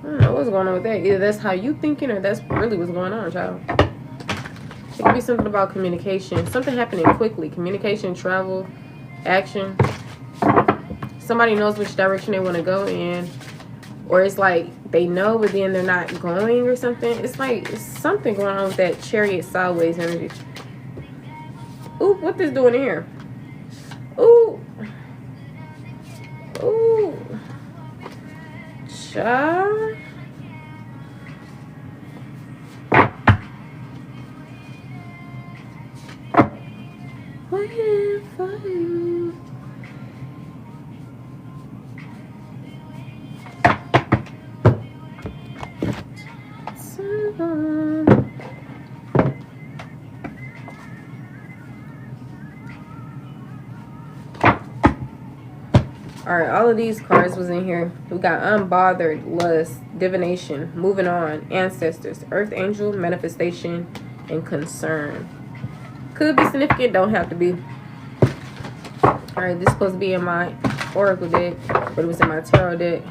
I don't know what's going on with that. Either that's how you thinking or that's really what's going on, child. It could be something about communication. Something happening quickly. Communication, travel, action. Somebody knows which direction they want to go in. Or it's like they know, but then they're not going or something. It's like it's something going on with that chariot sideways energy. Ooh, what this doing here? Ooh. Ooh. Child. Waiting for you. Someone. All right, all of these cards was in here. We got unbothered, lust, divination, moving on, ancestors, earth angel, manifestation, and concern. Could be significant, don't have to be. All right, this is supposed to be in my oracle deck, but it was in my tarot deck.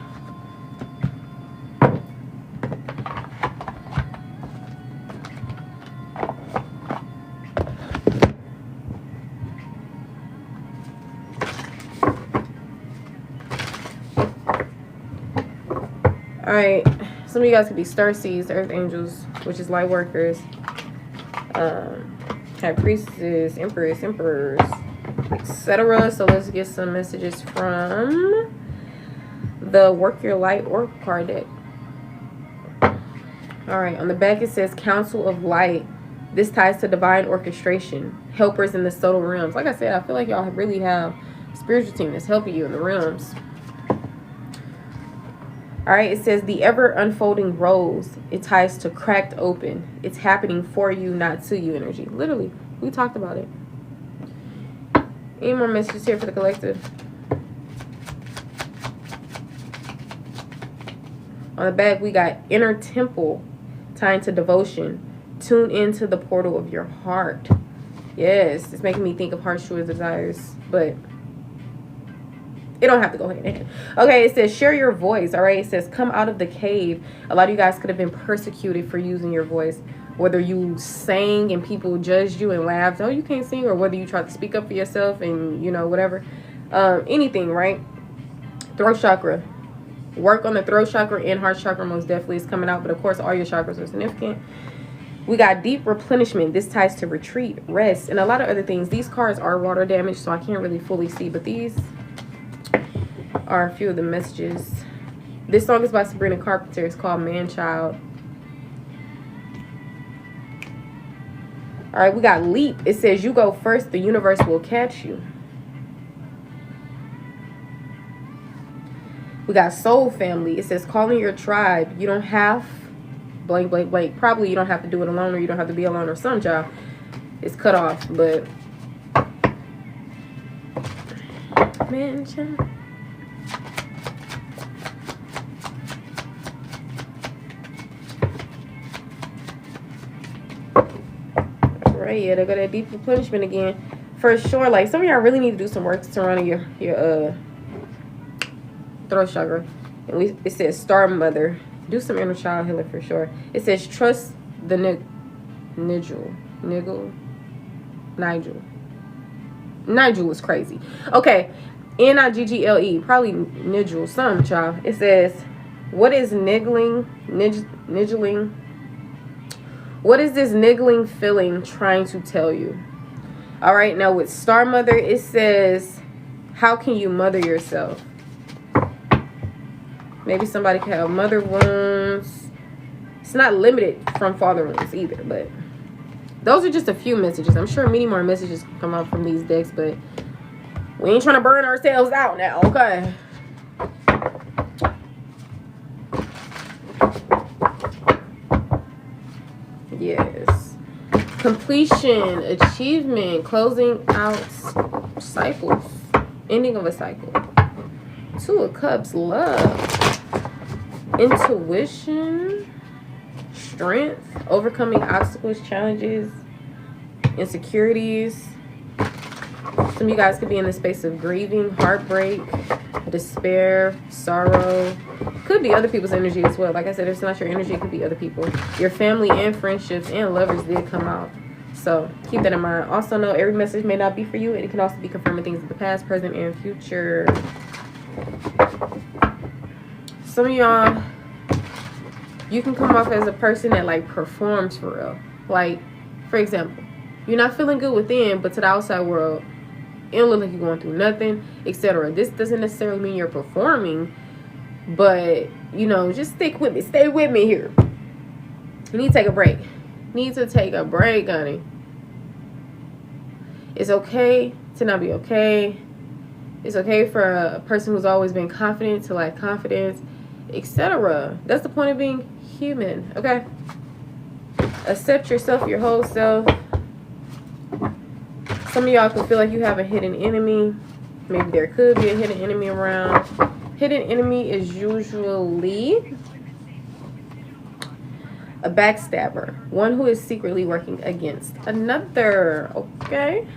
All right, some of you guys could be star seeds, earth angels, which is light workers, high priestesses, empress, emperors, etc. So let's get some messages from the Work Your Light Oracle card deck. All right, on the back it says Council of Light. This ties to divine orchestration, helpers in the subtle realms. Like I said, I feel like y'all really have a spiritual team that's helping you in the realms. All right, it says the ever unfolding rose. It ties to cracked open. It's happening for you, not to you energy. Literally, we talked about it. Any more messages here for the collective? On the back, we got inner temple, tying to devotion. Tune into the portal of your heart. Yes, it's making me think of heart shores desires, but it don't have to go hand in hand. Okay, it says share your voice. All right, it says come out of the cave. A lot of you guys could have been persecuted for using your voice, whether you sang and people judged you and laughed, oh, you can't sing, or whether you tried to speak up for yourself and, you know, whatever. Anything, right? Throat chakra. Work on the throat chakra and heart chakra most definitely is coming out, but of course all your chakras are significant. We got deep replenishment. This ties to retreat, rest, and a lot of other things. These cards are water damaged, so I can't really fully see, but these are a few of the messages. This song is by Sabrina Carpenter. It's called Man Child. All right, we got leap. It says you go first, the universe will catch you. We got soul family. It says calling your tribe. You don't have blank, blank, blank. Probably you don't have to do it alone, or you don't have to be alone, or some job is cut off, but man, child. Right, yeah, they got that deep replenishment again. For sure, like some of y'all really need to do some work surrounding your throat chakra. And it says star mother. Do some inner child healing for sure. It says trust the Nigel is crazy. Okay, Niggle, probably Nigel, some child. It says, what is niggling? What is this niggling feeling trying to tell you? All right, now with Star Mother, it says, how can you mother yourself? Maybe somebody can have mother wounds. It's not limited from father wounds either, but those are just a few messages. I'm sure many more messages come out from these decks, but we ain't trying to burn ourselves out now, okay? Yes. Completion, achievement, closing out cycles, ending of a cycle. Two of Cups, love, intuition, strength, overcoming obstacles, challenges, insecurities. Some of you guys could be in the space of grieving, heartbreak, despair, sorrow. Could be other people's energy as well. Like I said, if it's not your energy, it could be other people. Your family and friendships and lovers did come out. So keep that in mind. Also know every message may not be for you. And it can also be confirming things of the past, present, and future. Some of y'all, you can come off as a person that like performs for real. Like, for example, you're not feeling good within, but to the outside world, it don't look like you're going through nothing, etc. This doesn't necessarily mean you're performing, but, you know, just stick with me. Stay with me here. You need to take a break. Need to take a break, honey. It's okay to not be okay. It's okay for a person who's always been confident to lack confidence, etc. That's the point of being human, okay? Accept yourself, your whole self. Some of y'all can feel like you have a hidden enemy. Maybe there could be a hidden enemy around. Hidden enemy is usually a backstabber. One who is secretly working against another, okay?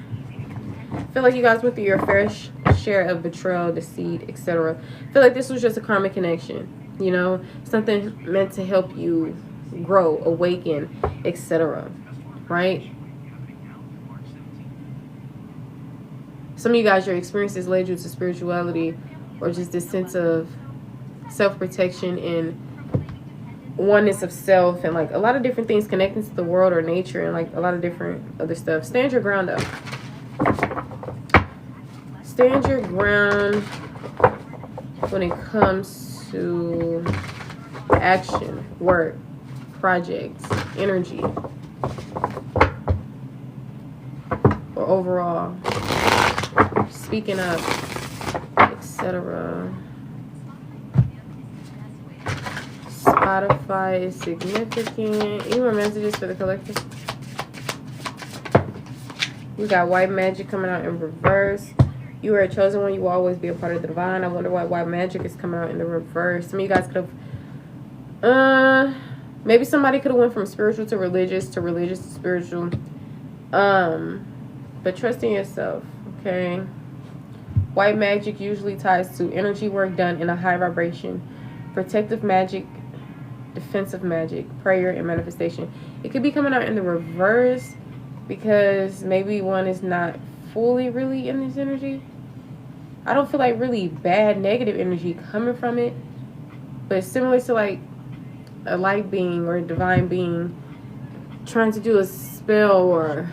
Feel like you guys went through your fair share of betrayal, deceit, etc. Feel like this was just a karmic connection, you know? Something meant to help you grow, awaken, etc. Right? Some of you guys, your experiences led you to spirituality or just this sense of self-protection and oneness of self and like a lot of different things connecting to the world or nature and like a lot of different other stuff. Stand your ground up. Stand your ground. when it comes to action, work, projects, energy, or overall speaking up, etc. Spotify is significant. Any more messages for the collective? We got white magic coming out in reverse. You are a chosen one. You will always be a part of the divine. I wonder why white magic is coming out in the reverse. Some of you guys could have, maybe somebody could have went from spiritual to religious to spiritual. But trust in yourself, okay? White magic usually ties to energy work done in a high vibration, protective magic, defensive magic, prayer, and manifestation. It could be coming out in the reverse because maybe one is not fully really in this energy. I don't feel like really bad negative energy coming from it, but it's similar to like a light being or a divine being trying to do a spell or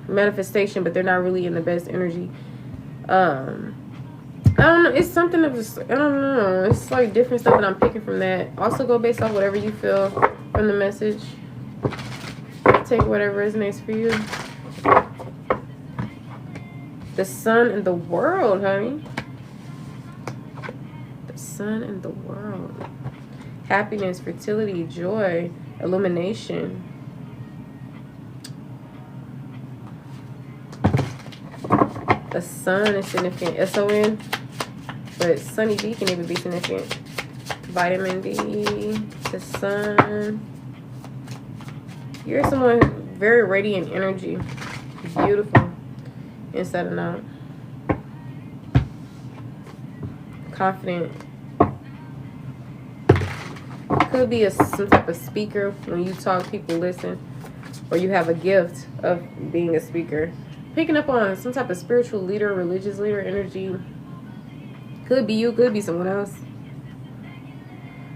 manifestation, but they're not really in the best energy. I don't know. It's something of just, I don't know. It's like different stuff that I'm picking from that. Also go based off whatever you feel from the message. Take whatever resonates for you. The sun and the world, honey. The sun and the world. Happiness, fertility, joy, illumination. The sun is significant. S-O-N. But Sunny D can even be significant. Vitamin D. The sun. You're someone very radiant energy. Beautiful. Inside and out. Confident. Could be some type of speaker. When you talk, people listen. Or you have a gift of being a speaker. Picking up on some type of spiritual leader, religious leader energy. Could be you, could be someone else.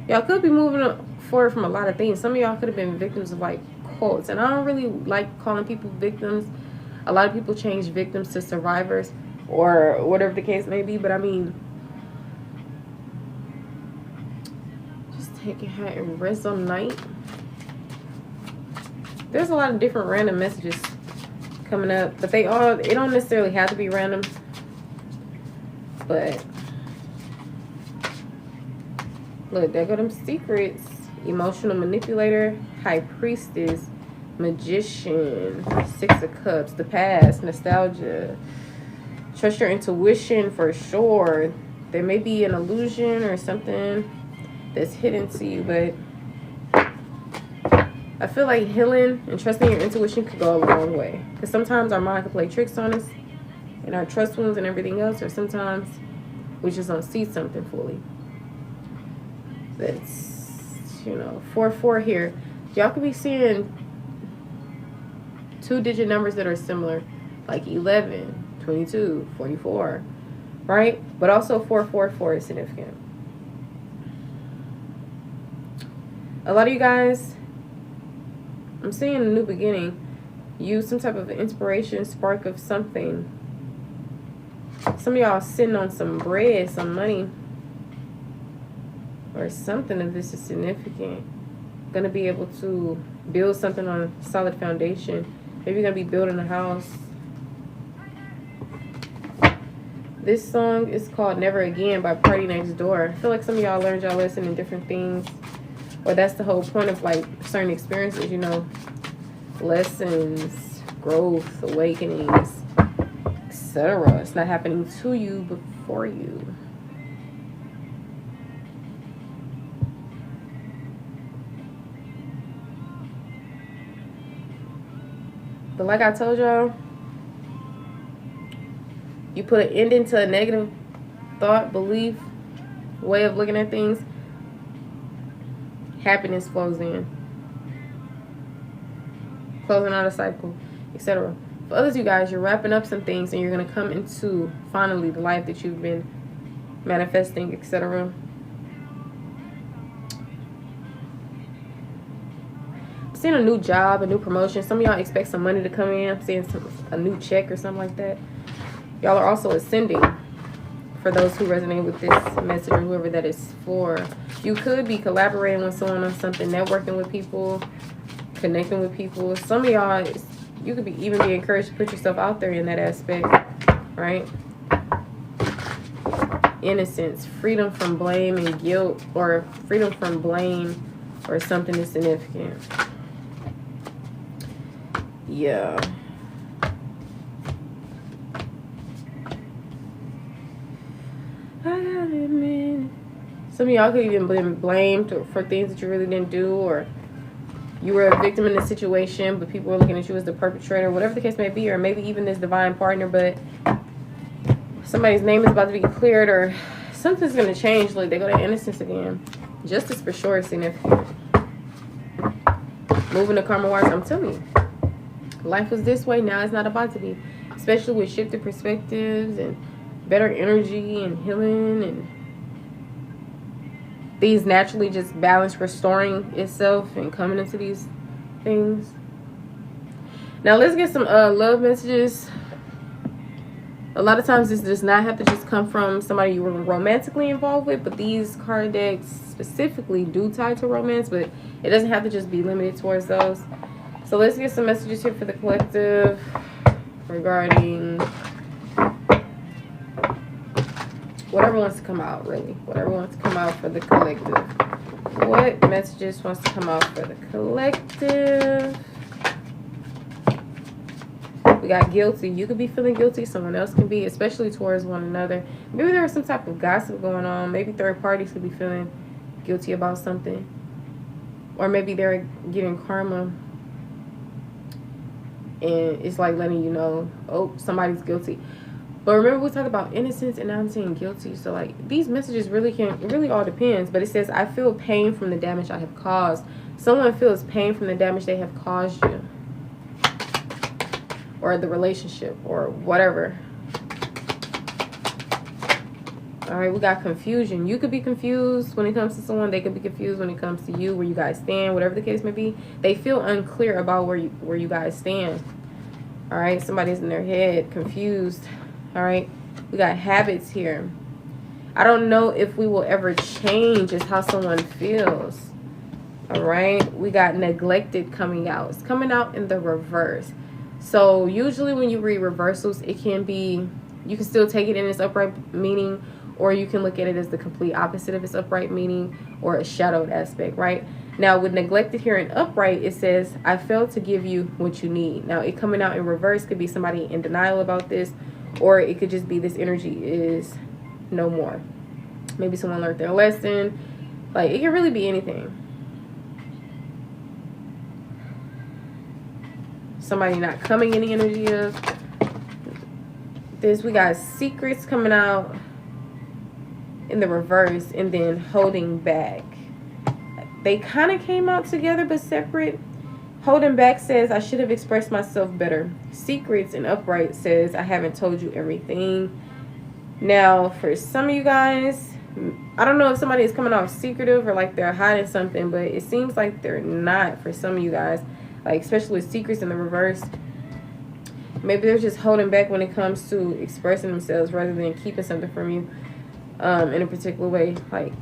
Y'all could be moving forward from a lot of things. Some of y'all could have been victims of like cults. And I don't really like calling people victims. A lot of people change victims to survivors or whatever the case may be. But I mean, just take your hat and rest on night. There's a lot of different random messages coming up, but it don't necessarily have to be random. But look, there go them secrets. Emotional manipulator, high priestess, magician, 6 of cups, the past, nostalgia. Trust your intuition for sure. There may be an illusion or something that's hidden to you, but I feel like healing and trusting your intuition could go a long way. Because sometimes our mind can play tricks on us and our trust wounds and everything else, or sometimes we just don't see something fully. That's, 4-4 here. Y'all could be seeing 2-digit numbers that are similar, like 11, 22, 44, right? But also 444 is significant. A lot of you guys, I'm seeing a new beginning. Use some type of inspiration, spark of something. Some of y'all sitting on some bread, some money, or something of this is significant. Gonna be able to build something on a solid foundation. Maybe you're gonna be building a house. This song is called Never Again by Party Next Door. I feel like some of y'all learned y'all lesson in different things. Or that's the whole point of like certain experiences, lessons, growth, awakenings, etc. It's not happening to you, but for you. But like I told y'all, you put an end into a negative thought, belief, way of looking at things, happiness flows in. Closing out a cycle, etc. For others, you guys, you're wrapping up some things and you're going to come into, finally, the life that you've been manifesting, etc. I'm seeing a new job, a new promotion. Some of y'all expect some money to come in. I'm seeing a new check or something like that. Y'all are also ascending for those who resonate with this message or whoever that is for. You could be collaborating with someone on something, networking with people, connecting with people. Some of y'all, you could be even be encouraged to put yourself out there in that aspect, right? Innocence, freedom from blame and guilt, or freedom from blame or something insignificant. Yeah. I gotta admit, some of y'all could even been blamed for things that you really didn't do, or you were a victim in a situation, but people were looking at you as the perpetrator, whatever the case may be, or maybe even this divine partner, but somebody's name is about to be cleared, or something's going to change. Like, they go to innocence again. Justice for sure is significant. Moving to karma wise, I'm telling you, life was this way, now it's not about to be. Especially with shifted perspectives and better energy and healing and these naturally just balance restoring itself and coming into these things. Now let's get some love messages. A lot of times this does not have to just come from somebody you were romantically involved with, but these card decks specifically do tie to romance, but it doesn't have to just be limited towards those. So let's get some messages here for the collective regarding whatever wants to come out, really. Whatever wants to come out for the collective. What messages wants to come out for the collective? We got guilty. You could be feeling guilty. Someone else can be, especially towards one another. Maybe there's some type of gossip going on. Maybe third parties could be feeling guilty about something. Or maybe they're getting karma. And it's like letting you know, oh, somebody's guilty. But remember, we talked about innocence, and now I'm saying guilty. So, like, these messages really it really all depends. But it says, I feel pain from the damage I have caused. Someone feels pain from the damage they have caused you. Or the relationship, or whatever. Alright, we got confusion. You could be confused when it comes to someone. They could be confused when it comes to you, where you guys stand, whatever the case may be. They feel unclear about where you guys stand. Alright, somebody's in their head, confused. Alright, we got habits here. I don't know if we will ever change is how someone feels. Alright, we got neglected coming out. It's coming out in the reverse. So usually when you read reversals, it can be, you can still take it in its upright meaning, or you can look at it as the complete opposite of its upright meaning, or a shadowed aspect, right? Now with neglected here in upright, it says, I failed to give you what you need. Now it coming out in reverse could be somebody in denial about this, or it could just be this energy is no more. Maybe someone learned their lesson. Like, it can really be anything. Somebody not coming in the energy of this. We got secrets coming out in the reverse, and then holding back. They kind of came out together but separate. Holding back says, I should have expressed myself better. Secrets in upright says, I haven't told you everything. Now, for some of you guys, I don't know if somebody is coming off secretive or like they're hiding something, but it seems like they're not for some of you guys. Like, especially with secrets in the reverse. Maybe they're just holding back when it comes to expressing themselves rather than keeping something from you in a particular way. Like,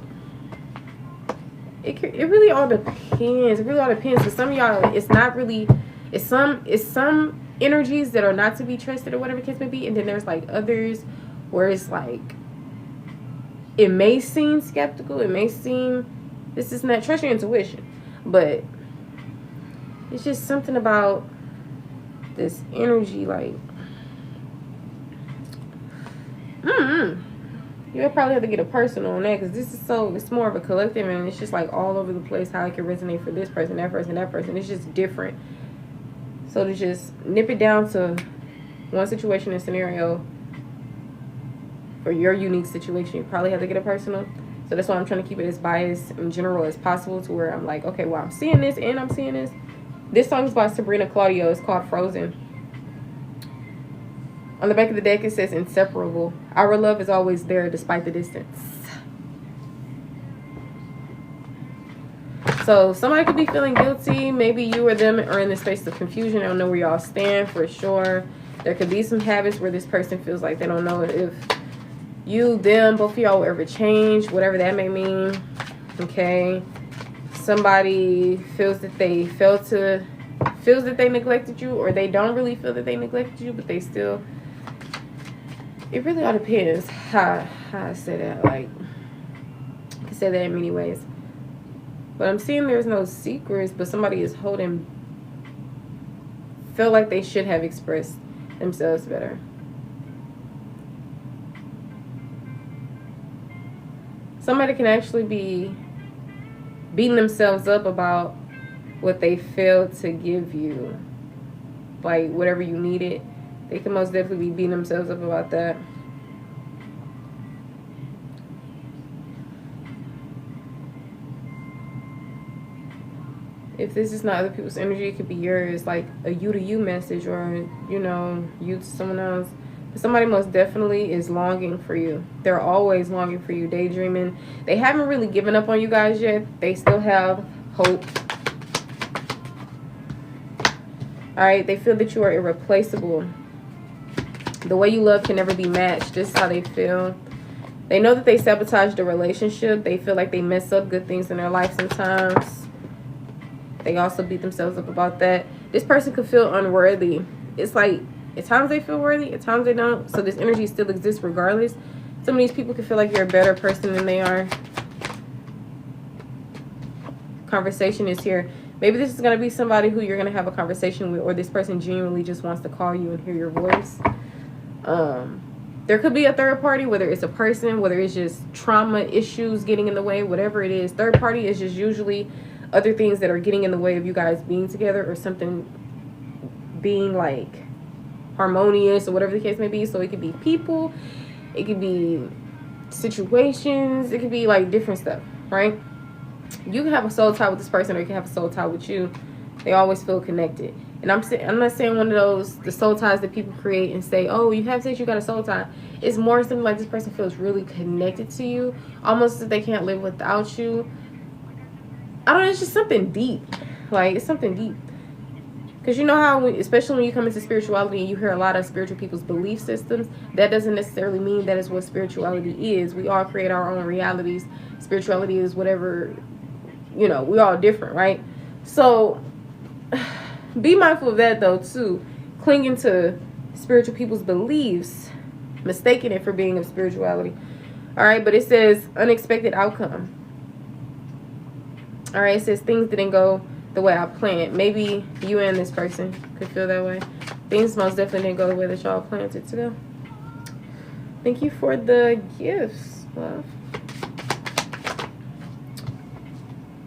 it really all depends. It really all depends. For some of y'all, it's not really, it's some energies that are not to be trusted or whatever the case may be. And then there's like others where it's like, it may seem skeptical. It may seem, this is not, trust your intuition. But it's just something about this energy, like, you'll probably have to get a personal on that, because this is so, it's more of a collective, and it's just like all over the place how it can resonate for this person, that person, that person. It's just different. So to just nip it down to one situation and scenario for your unique situation, you probably have to get a personal. So that's why I'm trying to keep it as biased in general as possible, to where I'm like, okay, well, I'm seeing this and I'm seeing this. This song is by Sabrina Claudio. It's called Frozen. On the back of the deck, it says inseparable. Our love is always there despite the distance. So somebody could be feeling guilty. Maybe you or them are in the space of confusion. They don't know where y'all stand for sure. There could be some habits where this person feels like they don't know if you, them, both of y'all will ever change, whatever that may mean. Okay. Somebody feels that they neglected you, or they don't really feel that they neglected you, but they still, it really all depends how I say that. Like, I can say that in many ways, but I'm seeing there's no secrets, but somebody is feel like they should have expressed themselves better. Somebody can actually be beating themselves up about what they failed to give you, like whatever you needed. They can most definitely be beating themselves up about that. If this is not other people's energy, it could be yours, like a you to you message, or, you know, you to someone else. But somebody most definitely is longing for you. They're always longing for you, daydreaming. They haven't really given up on you guys yet. They still have hope. All right, they feel that you are irreplaceable. The way you love can never be matched. This is how they feel. They know that they sabotaged the relationship. They feel like they mess up good things in their life sometimes. They also beat themselves up about that. This person could feel unworthy. It's like, at times they feel worthy, at times they don't. So this energy still exists regardless. Some of these people can feel like you're a better person than they are. Conversation is here. Maybe this is going to be somebody who you're going to have a conversation with, or this person genuinely just wants to call you and hear your voice. There could be a third party, whether it's a person, whether it's just trauma issues getting in the way, whatever it is. Third party is just usually other things that are getting in the way of you guys being together, or something being like harmonious, or whatever the case may be. So it could be people, it could be situations, it could be like different stuff, right? You can have a soul tie with this person, or you can have a soul tie with you. They always feel connected. And I'm not saying one of those, the soul ties that people create and say, oh, you have sex, you got a soul tie. It's more something like this person feels really connected to you, almost as if they can't live without you. I don't know, it's just something deep. Like, it's something deep. Because you know how, especially when you come into spirituality and you hear a lot of spiritual people's belief systems, that doesn't necessarily mean that is what spirituality is. We all create our own realities. Spirituality is whatever, you know, we're all different, right? So be mindful of that, though, too. Clinging to spiritual people's beliefs, mistaking it for being of spirituality. All right, but it says unexpected outcome. All right, it says things didn't go the way I planned. Maybe you and this person could feel that way. Things most definitely didn't go the way that y'all planned it to go. Thank you for the gifts, love.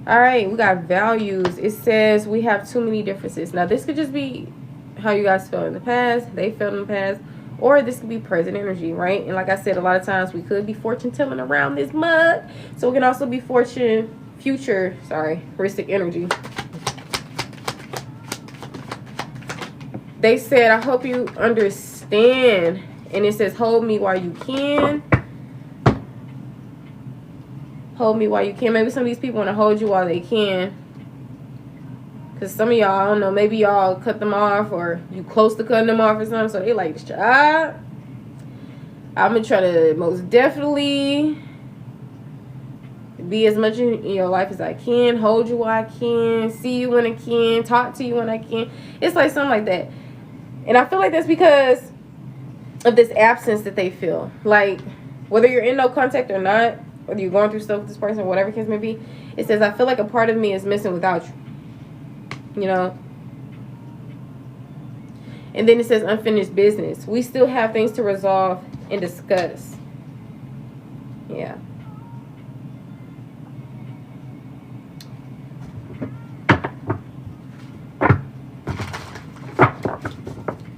All right, we got values. It says we have too many differences. Now, this could just be how you guys felt in the past, they felt in the past, or this could be present energy, right? And like I said, a lot of times we could be fortune telling around this mug. So it can also be futuristic energy. They said, I hope you understand. And it says, hold me while you can. Hold me while you can. Maybe some of these people want to hold you while they can. Because some of y'all, I don't know, maybe y'all cut them off, or you close to cutting them off or something. So they like, I'm going to try to most definitely be as much in your life as I can. Hold you while I can. See you when I can. Talk to you when I can. It's like something like that. And I feel like that's because of this absence that they feel. Like, whether you're in no contact or not, whether you're going through stuff with this person, whatever case may be, it says, I feel like a part of me is missing without you. You know? And then it says unfinished business. We still have things to resolve and discuss. Yeah.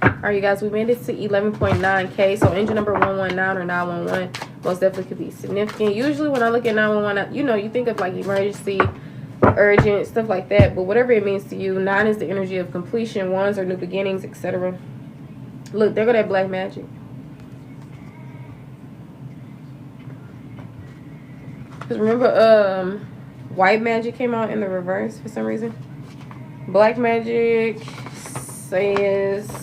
All right, you guys, we made it to 11.9K. So angel number 119 or 911 most definitely could be significant. Usually when I look at 911, you know, you think of like emergency, urgent, stuff like that. But whatever it means to you, 9 is the energy of completion. 1s are new beginnings, etc. Look, there go that black magic. Because remember, white magic came out in the reverse for some reason. Black magic says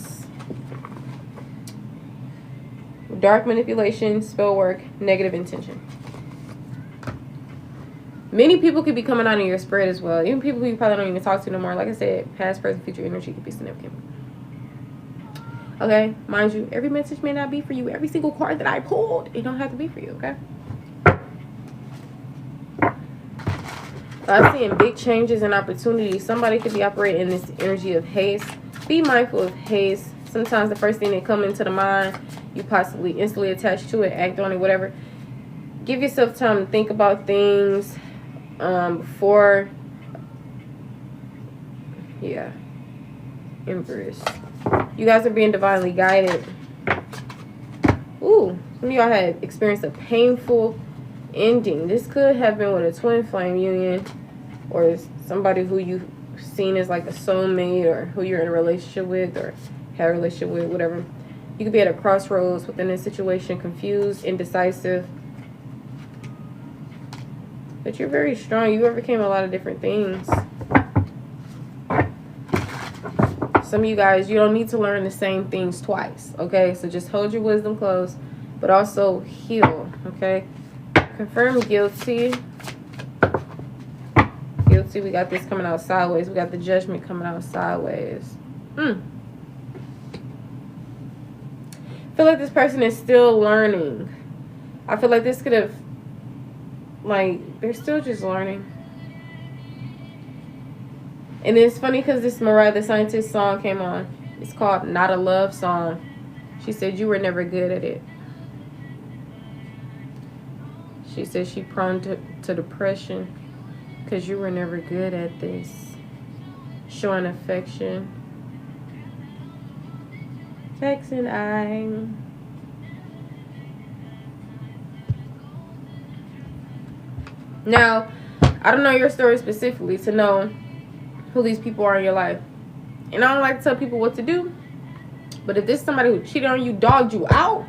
dark manipulation, spell work, negative intention. Many people could be coming out in your spirit as well. Even people who you probably don't even talk to no more. Like I said, past, present, future energy could be significant. Okay, mind you, every message may not be for you. Every single card that I pulled, it don't have to be for you, okay? I'm seeing big changes and opportunities. Somebody could be operating in this energy of haste. Be mindful of haste. Sometimes the first thing that comes into the mind, you possibly instantly attach to it, act on it, whatever. Give yourself time to think about things before. Yeah. Empress. You guys are being divinely guided. Ooh, some of y'all had experienced a painful ending. This could have been with a twin flame union, or somebody who you've seen as like a soulmate, or who you're in a relationship with, or had a relationship with, whatever. You could be at a crossroads within this situation, confused, indecisive. But you're very strong. You overcame a lot of different things. Some of you guys, you don't need to learn the same things twice, okay? So just hold your wisdom close, but also heal, okay? Confirm guilty. Guilty, we got this coming out sideways. We got the Judgment coming out sideways. I feel like this person is still learning. I feel like this could have, like, they're still just learning. And it's funny because this Mariah the Scientist song came on. It's called Not a Love Song. She said you were never good at it. She said she prone to depression because you were never good at this. Showing affection. Texting I. Now, I don't know your story specifically to know who these people are in your life. And I don't like to tell people what to do. But if this is somebody who cheated on you, dogged you out,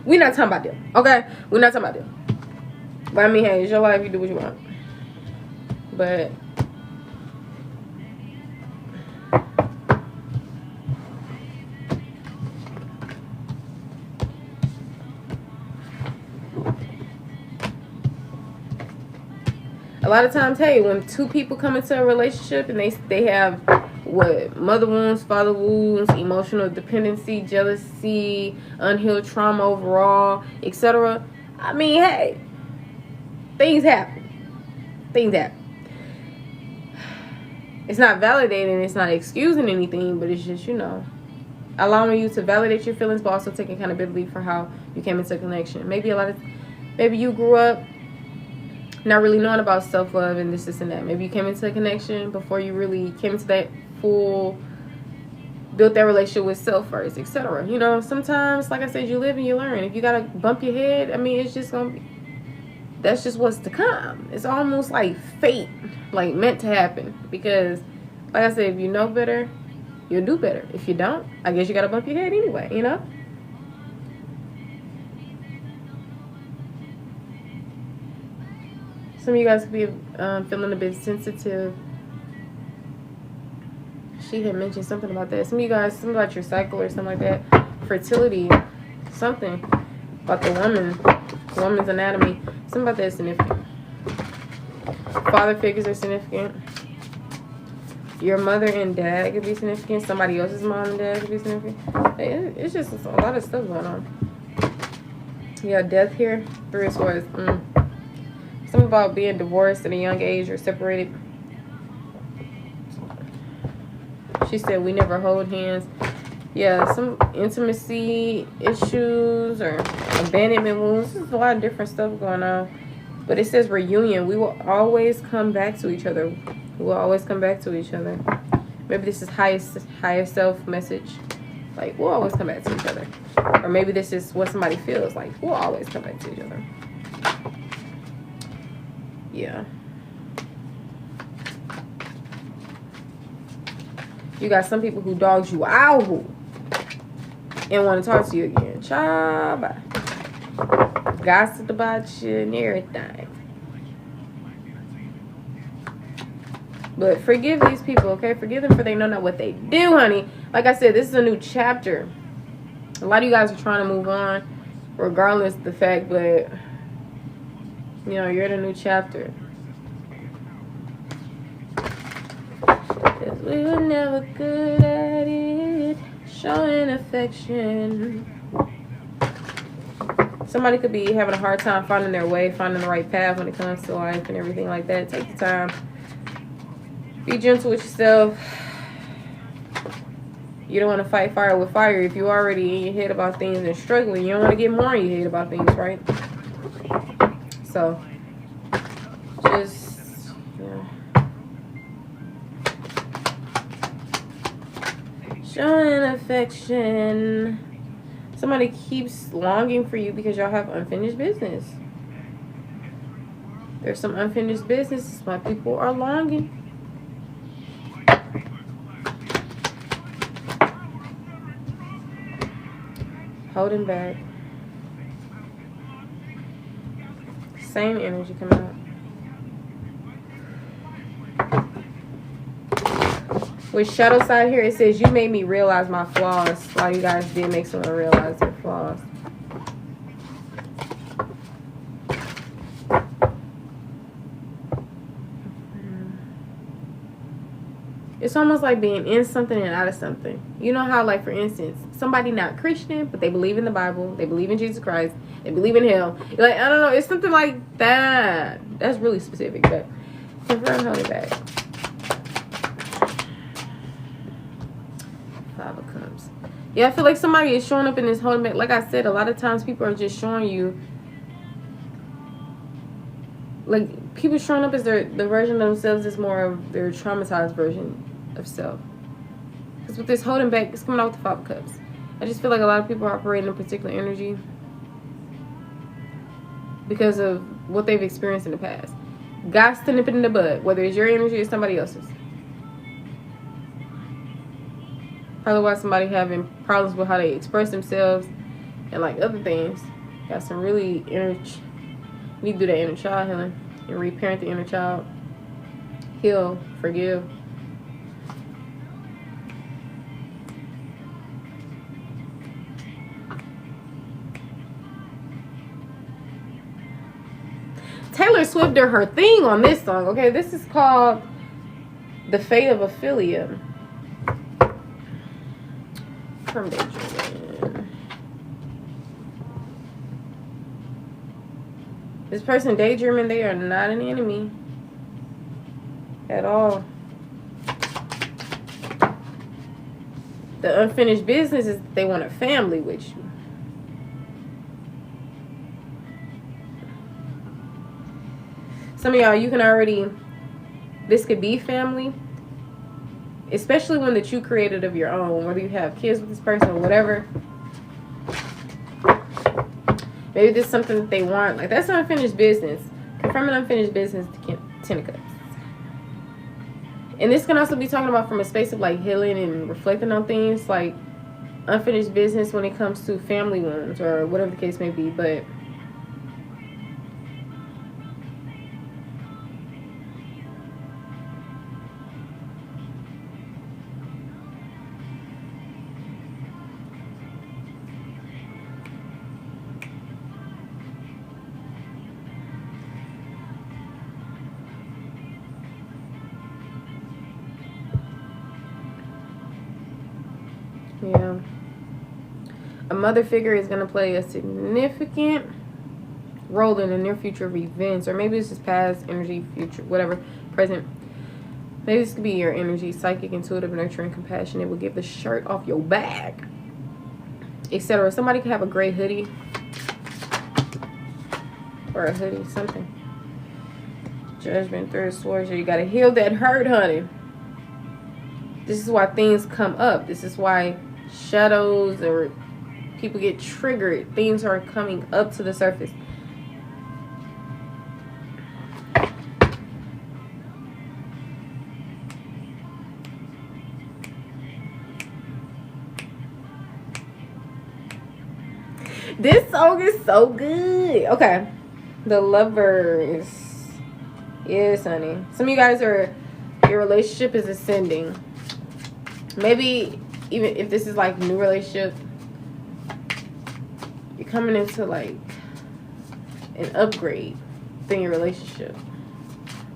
we're not talking about them. Okay? We're not talking about them. But I mean, hey, it's your life. You do what you want. But a lot of times, hey, when two people come into a relationship and they have what, mother wounds, father wounds, emotional dependency, jealousy, unhealed trauma overall, etc. I mean, hey, things happen. Things happen. It's not validating, it's not excusing anything, but it's just, you know, allowing you to validate your feelings, but also take accountability for how you came into a connection. Maybe you grew up not really knowing about self-love and this and that. Maybe you came into a connection before you really came into that full, built that relationship with self first, etc. You know, sometimes, like I said, you live and you learn. If you gotta bump your head, I mean, it's just gonna be, that's just what's to come. It's almost like fate, like meant to happen. Because, like I said, if you know better, you'll do better. If you don't, I guess you gotta bump your head anyway, you know? Some of you guys could be feeling a bit sensitive. She had mentioned something about that. Some of you guys, something about your cycle or something like that. Fertility, something about the woman's anatomy. Something about that is significant. Father figures are significant. Your mother and dad could be significant. Somebody else's mom and dad could be significant. It's just a lot of stuff going on. You got death here. 3 of Swords. Something about being divorced at a young age or separated. She said we never hold hands. Yeah, some intimacy issues or abandonment wounds. There's a lot of different stuff going on. But it says reunion. We will always come back to each other. We will always come back to each other. Maybe this is higher self message. Like, we'll always come back to each other. Or maybe this is what somebody feels like. We'll always come back to each other. Yeah. You got some people who dogs you out and want to talk to you again. Child, bye. Gossip about you and everything. But forgive these people, okay? Forgive them for they know not what they do, honey. Like I said, this is a new chapter. A lot of you guys are trying to move on. regardless of the fact, but you know, you're in a new chapter. Cause we were never good at it, showing affection. Somebody could be having a hard time finding their way, finding the right path when it comes to life and everything like that. Take the time. Be gentle with yourself. You don't want to fight fire with fire. If you're already in your head about things and struggling, you don't want to get more in your head about things, right? So, just, showing affection. Somebody keeps longing for you because y'all have unfinished business. There's some unfinished business. That's why people are longing. Holding back. Same energy coming out. With shadow side here, it says, you made me realize my flaws. A lot of you guys did make someone realize their flaws. It's almost like being in something and out of something. You know how, like, for instance, somebody not Christian, but they believe in the Bible, they believe in Jesus Christ, they believe in hell. You're like, I don't know, it's something like that. That's really specific, but confirm, hold it back. Five of Cups. Yeah, I feel like somebody is showing up in this holding back. Like I said, a lot of times people are just showing you, like, people showing up as the version of themselves is more of their traumatized version of self. Because with this holding back, it's coming out with the Five of Cups. I just feel like a lot of people are operating in a particular energy because of what they've experienced in the past. God's to nip it in the bud, whether it's your energy or somebody else's. Probably why somebody having problems with how they express themselves and like other things. Got some really need to do that inner child healing and reparent the inner child. Heal, forgive. Taylor Swift did her thing on this song. Okay, this is called The Fate of Ophelia. From Daydreaming. This person daydreaming, they are not an enemy at all. The unfinished business is they want a family with you. Some of y'all, you can already, this could be family. Especially one that you created of your own, whether you have kids with this person or whatever. Maybe this is something that they want. Like, that's unfinished business. Confirming unfinished business, Ten of Cups. And this can also be talking about from a space of, like, healing and reflecting on things. Like, unfinished business when it comes to family wounds or whatever the case may be. But yeah, a mother figure is going to play a significant role in the near future of events, or maybe this is past energy, future, whatever, present. Maybe this could be your energy, psychic, intuitive, nurturing, compassionate. It will give the shirt off your back, etc. Somebody could have a gray hoodie or a hoodie, something. Judgment, Third Swords. You got to heal that hurt, honey. This is why things come up. This is why shadows or people get triggered. Things are coming up to the surface. This song is so good. Okay. The Lovers. Yes, honey. Some of you guys are, your relationship is ascending. Maybe even if this is like new relationship, You're coming into like an upgrade within your relationship.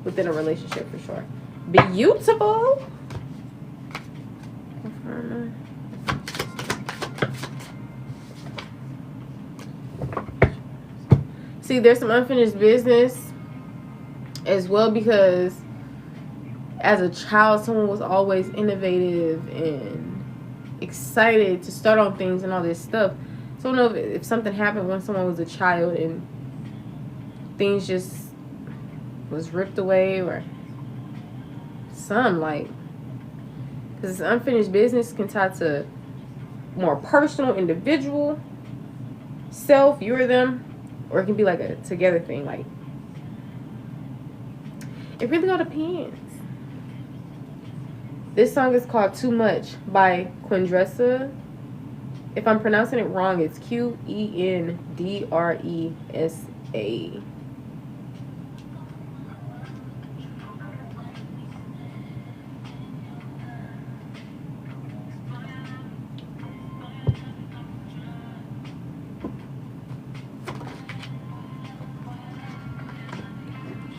Within a relationship for sure. Beautiful. See, there's some unfinished business as well, because as a child, someone was always innovative and excited to start on things and all this stuff. So I don't know if something happened when someone was a child and things just was ripped away or some, like, because unfinished business can tie to more personal, individual self, you or them, or it can be like a together thing. Like, it really all depends. This song is called Too Much by Quendresa. If I'm pronouncing it wrong, it's Quendresa.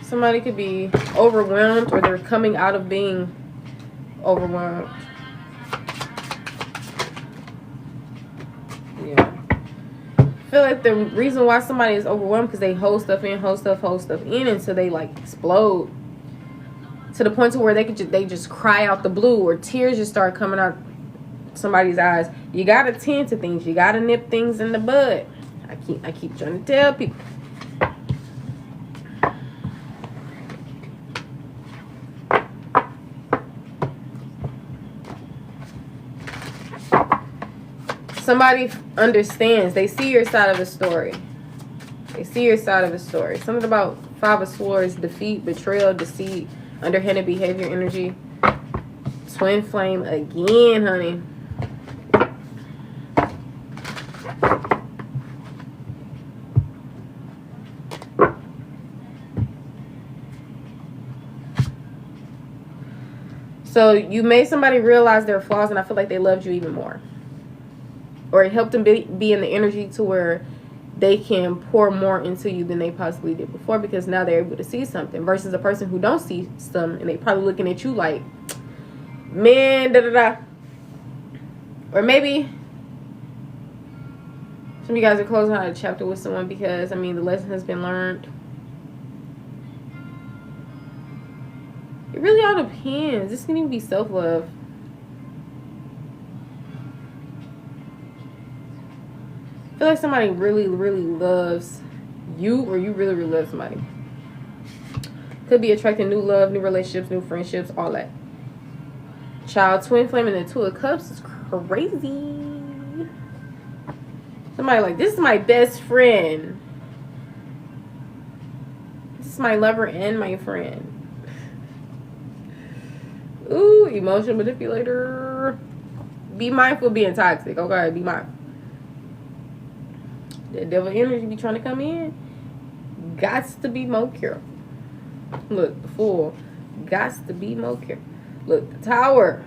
Somebody could be overwhelmed, or they're coming out of being overwhelmed. Yeah. I feel like the reason why somebody is overwhelmed because they hold stuff in, until they like explode to the point to where they just cry out the blue, or tears just start coming out somebody's eyes. You gotta tend to things. You gotta nip things in the bud. I keep trying to tell people. Somebody understands. They see your side of the story. Something about Five of Swords, defeat, betrayal, deceit, underhanded behavior, energy. Twin flame again, honey. So you made somebody realize their flaws, and I feel like they loved you even more. Or it helped them be in the energy to where they can pour more into you than they possibly did before, because now they're able to see something, versus a person who don't see some and they probably looking at you like, man, da-da-da. Or maybe some of you guys are closing out a chapter with someone because, I mean, the lesson has been learned. It really all depends. This can even be self-love. I feel like somebody really, really loves you, or you really, really love somebody. Could be attracting new love, new relationships, new friendships, all that. Child, twin flame, and the Two of Cups is crazy. Somebody like, this is my best friend. This is my lover and my friend. Ooh, emotional manipulator. Be mindful of being toxic. Okay, be mindful. The devil energy be trying to come in. Gots to be more careful. Look, the Fool. Gots to be more careful. Look, the Tower.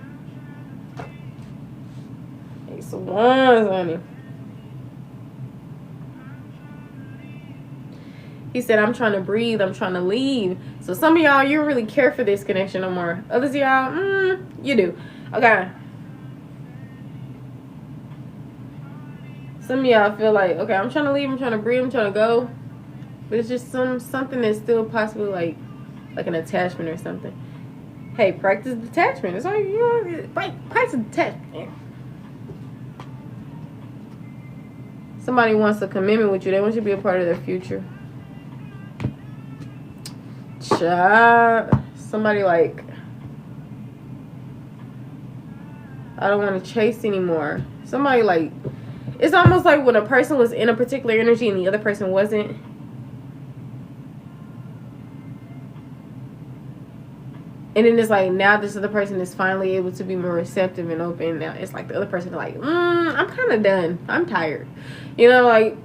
Ace of Wands, honey. He said, I'm trying to breathe. I'm trying to leave. So some of y'all, you don't really care for this connection no more. Others of y'all, you do. Okay. Some of y'all feel like, okay, I'm trying to leave, I'm trying to breathe, I'm trying to go. But it's just something that's still possibly like an attachment or something. Hey, practice detachment. It's all you know, practice detachment. Somebody wants a commitment with you. They want you to be a part of their future. Child. Somebody like, I don't want to chase anymore. Somebody like, it's almost like when a person was in a particular energy and the other person wasn't. And then it's like, now this other person is finally able to be more receptive and open. Now it's like the other person is like, I'm kind of done. I'm tired. You know, like,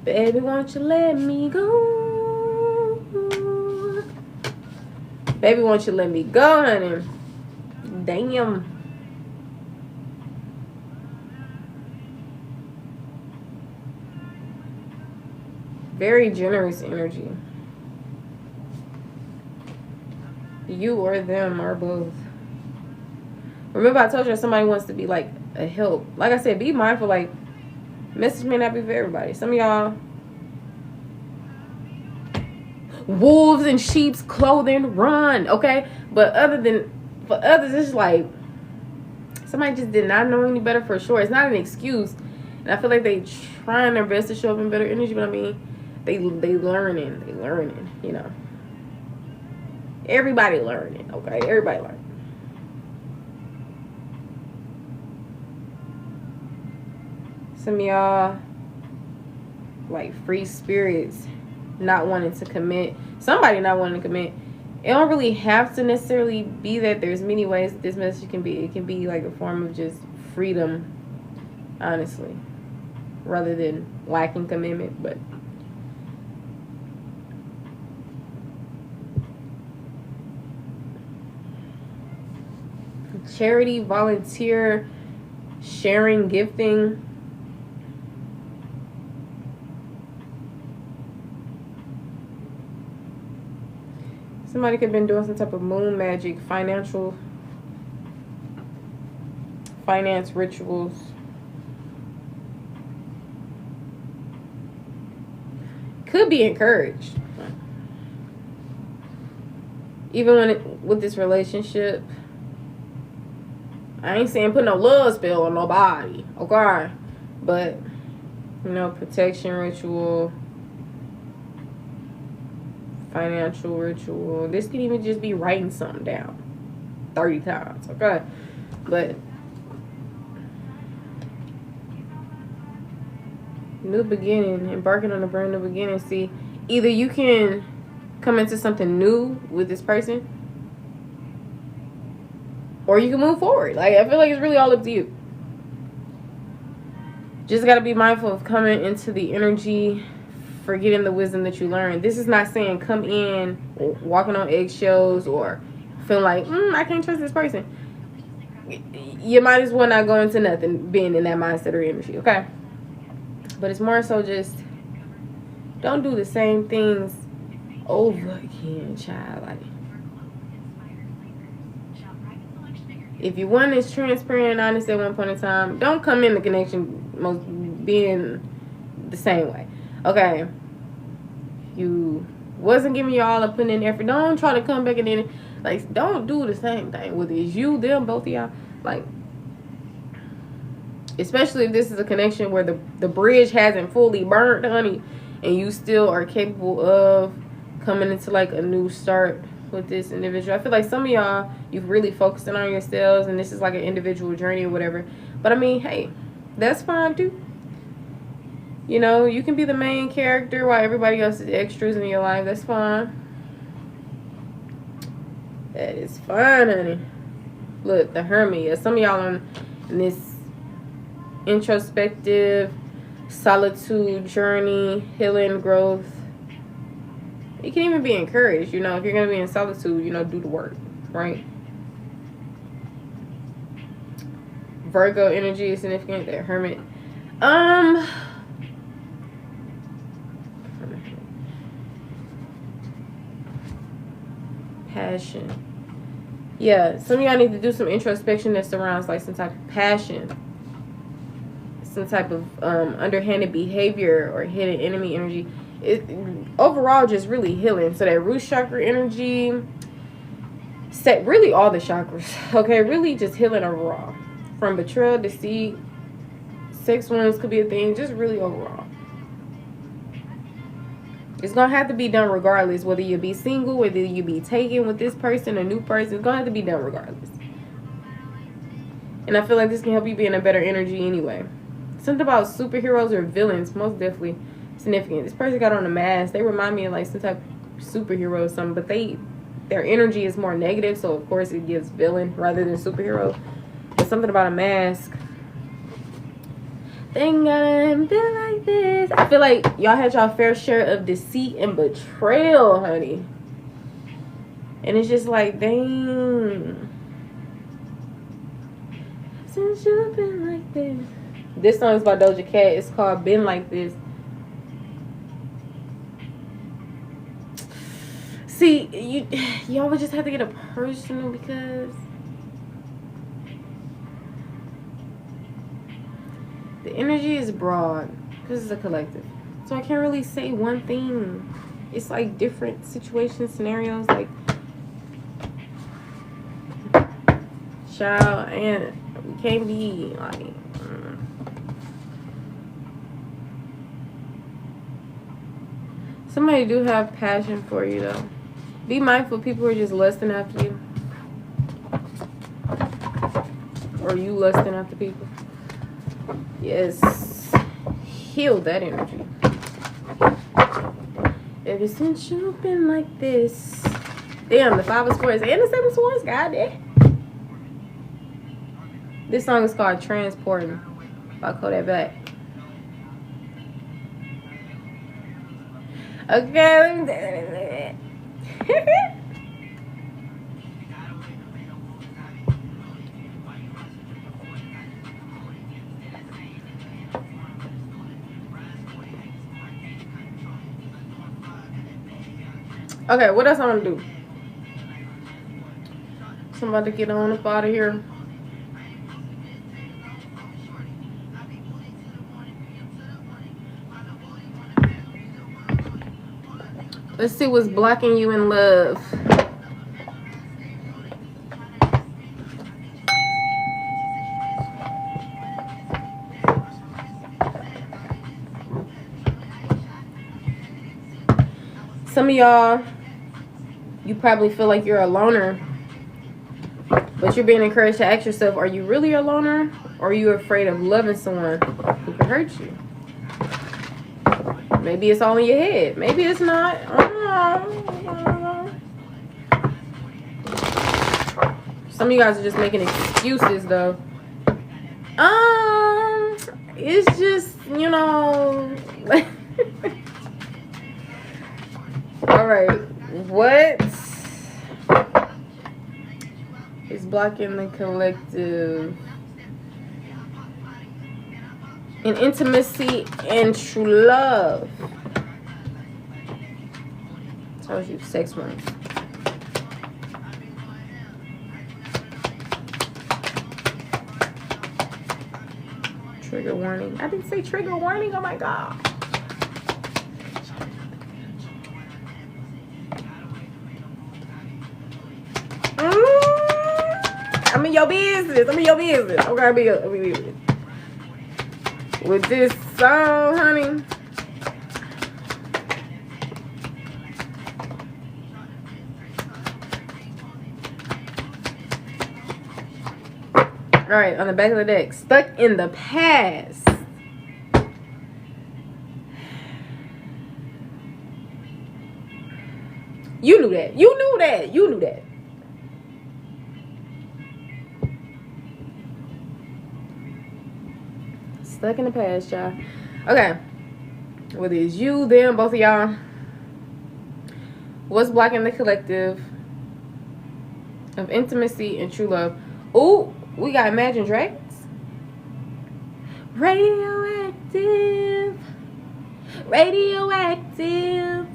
baby, won't you let me go? Baby, won't you let me go, honey? Damn. Very generous energy. You or them or both. Remember, I told you somebody wants to be like a help. Like I said, be mindful. Like, message may not be for everybody. Some of y'all, wolves in sheep's clothing, run, okay? But for others, it's like somebody just did not know any better for sure. It's not an excuse. And I feel like they trying their best to show up in better energy, but I mean, they learning, you know. Everybody learning, okay? Everybody learning. Some of y'all, like, free spirits, not wanting to commit. Somebody not wanting to commit. It don't really have to necessarily be that. There's many ways that this message can be. It can be like a form of just freedom, honestly, rather than lacking commitment. But charity, volunteer, sharing, gifting. Somebody could have been doing some type of moon magic, finance rituals. Could be encouraged. Even with this relationship, I ain't saying put no love spell on nobody, okay? But, you know, protection ritual, financial ritual. This can even just be writing something down 30 times, okay? But new beginning, embarking on a brand new beginning. See, either you can come into something new with this person, or you can move forward. Like, I feel like it's really all up to you. Just got to be mindful of coming into the energy, forgetting the wisdom that you learned. This is not saying come in walking on eggshells or feeling like, I can't trust this person. You might as well not go into nothing being in that mindset or energy, okay? But it's more so just don't do the same things over again, child. Like, if you want is transparent and honest at one point in time, don't come in the connection most being the same way. Okay, you wasn't giving you all a putting in effort. Don't try to come back and then, like, don't do the same thing. Whether it's you, them, both of y'all, like, especially if this is a connection where the bridge hasn't fully burned, honey, and you still are capable of coming into like a new start with this individual. I feel like some of y'all, you've really focused on yourselves, and this is like an individual journey or whatever. But I mean, hey, that's fine too. You know, you can be the main character while everybody else is extras in your life. That's fine. That is fine, honey. Look, the Hermit. Yeah, some of y'all on this introspective solitude journey, healing, growth. It can even be encouraged. You know, if you're going to be in solitude, you know, do the work, right? Virgo energy is significant. That Hermit. Passion. Yeah, some of y'all need to do some introspection that surrounds like some type of passion, some type of underhanded behavior or hidden enemy energy. It overall just really healing. So that root chakra energy, set really all the chakras. Okay, really just healing overall, from betrayal, deceit, sex wounds could be a thing. Just really overall. It's going to have to be done regardless, whether you be single, whether you be taken with this person, a new person. It's going to have to be done regardless. And I feel like this can help you be in a better energy anyway. Something about superheroes or villains, most definitely significant. This person got on a mask. They remind me of like some type of superhero or something, but their energy is more negative, so of course it gives villain rather than superhero. But something about a mask. They ain't gotta be like this. I feel like y'all had y'all fair share of deceit and betrayal, honey. And it's just like, dang. Since you've been like this. This song is by Doja Cat. It's called Been Like This. See, y'all would just have to get a personal because the energy is broad. This is a collective. So I can't really say one thing. It's like different situations, scenarios, like child, and we can't be like somebody do have passion for you though. Be mindful, people are just lusting after you. Or you lusting after people. Yes. Heal that energy. Ever since you've been like this. Damn, the 5 of Swords and the 7 of Swords. God damn. This song is called Transporting by Kodak Black. Okay. Okay, what else I want to do? So I'm about to get on up out of here. Let's see what's blocking you in love. Some of y'all, you probably feel like you're a loner, but you're being encouraged to ask yourself, are you really a loner, or are you afraid of loving someone who can hurt you? Maybe it's all in your head. Maybe it's not. Some of you guys are just making excuses, though. It's just, you know. All right. What is blocking the collective? In intimacy and true love. Tells you sex rooms. Trigger warning. I didn't say trigger warning. Oh my God. I'm in your business. I'm in your business. Okay, I'm in your business. With this song, honey. All right, on the back of the deck. Stuck in the past. You knew that. You knew that. You knew that. Stuck in the past, y'all. Okay. Whether it's you, them, both of y'all. What's blocking the collective of intimacy and true love? Ooh, we got Imagine Dragons. Radioactive. Radioactive.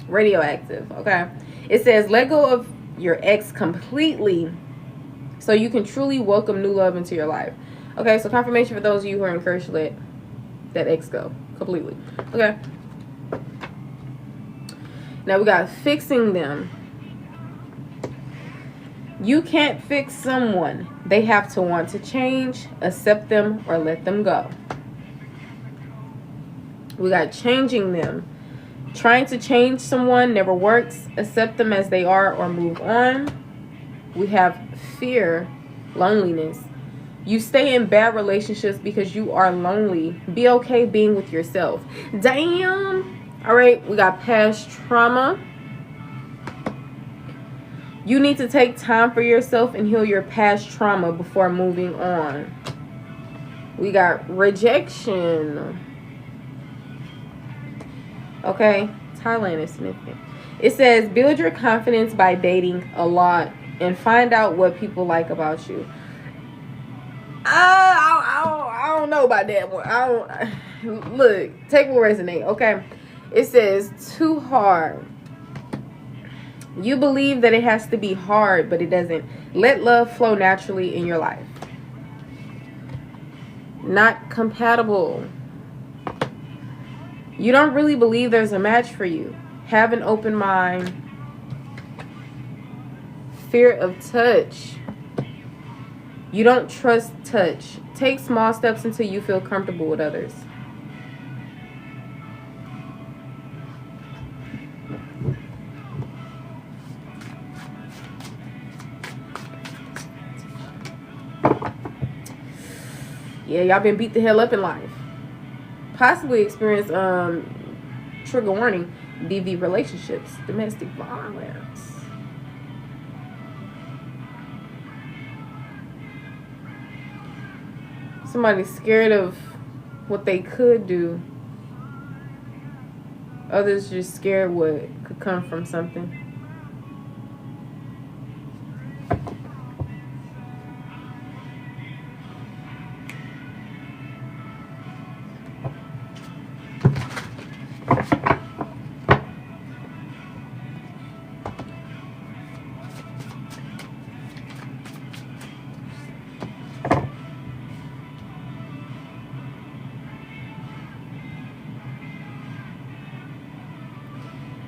Radioactive. Okay. It says, let go of your ex completely so you can truly welcome new love into your life. Okay, so confirmation for those of you who are encouraged to let that ex go completely. Okay. Now we got fixing them. You can't fix someone. They have to want to change, accept them, or let them go. We got changing them. Trying to change someone never works. Accept them as they are or move on. We have fear, loneliness. You stay in bad relationships because you are lonely. Be okay being with yourself. Damn. All right, we got past trauma. You need to take time for yourself and heal your past trauma before moving on. We got rejection. Okay, Thailand is significant. It says, build your confidence by dating a lot and find out what people like about you. I don't know about that one. Look, take what resonate, okay? It says, too hard. You believe that it has to be hard, but it doesn't. Let love flow naturally in your life. Not compatible. You don't really believe there's a match for you. Have an open mind. Fear of touch. You don't trust touch. Take small steps until you feel comfortable with others. Yeah, y'all been beat the hell up in life. Possibly experience trigger warning, DV relationships, domestic violence. Somebody's scared of what they could do. Others just scared what could come from something.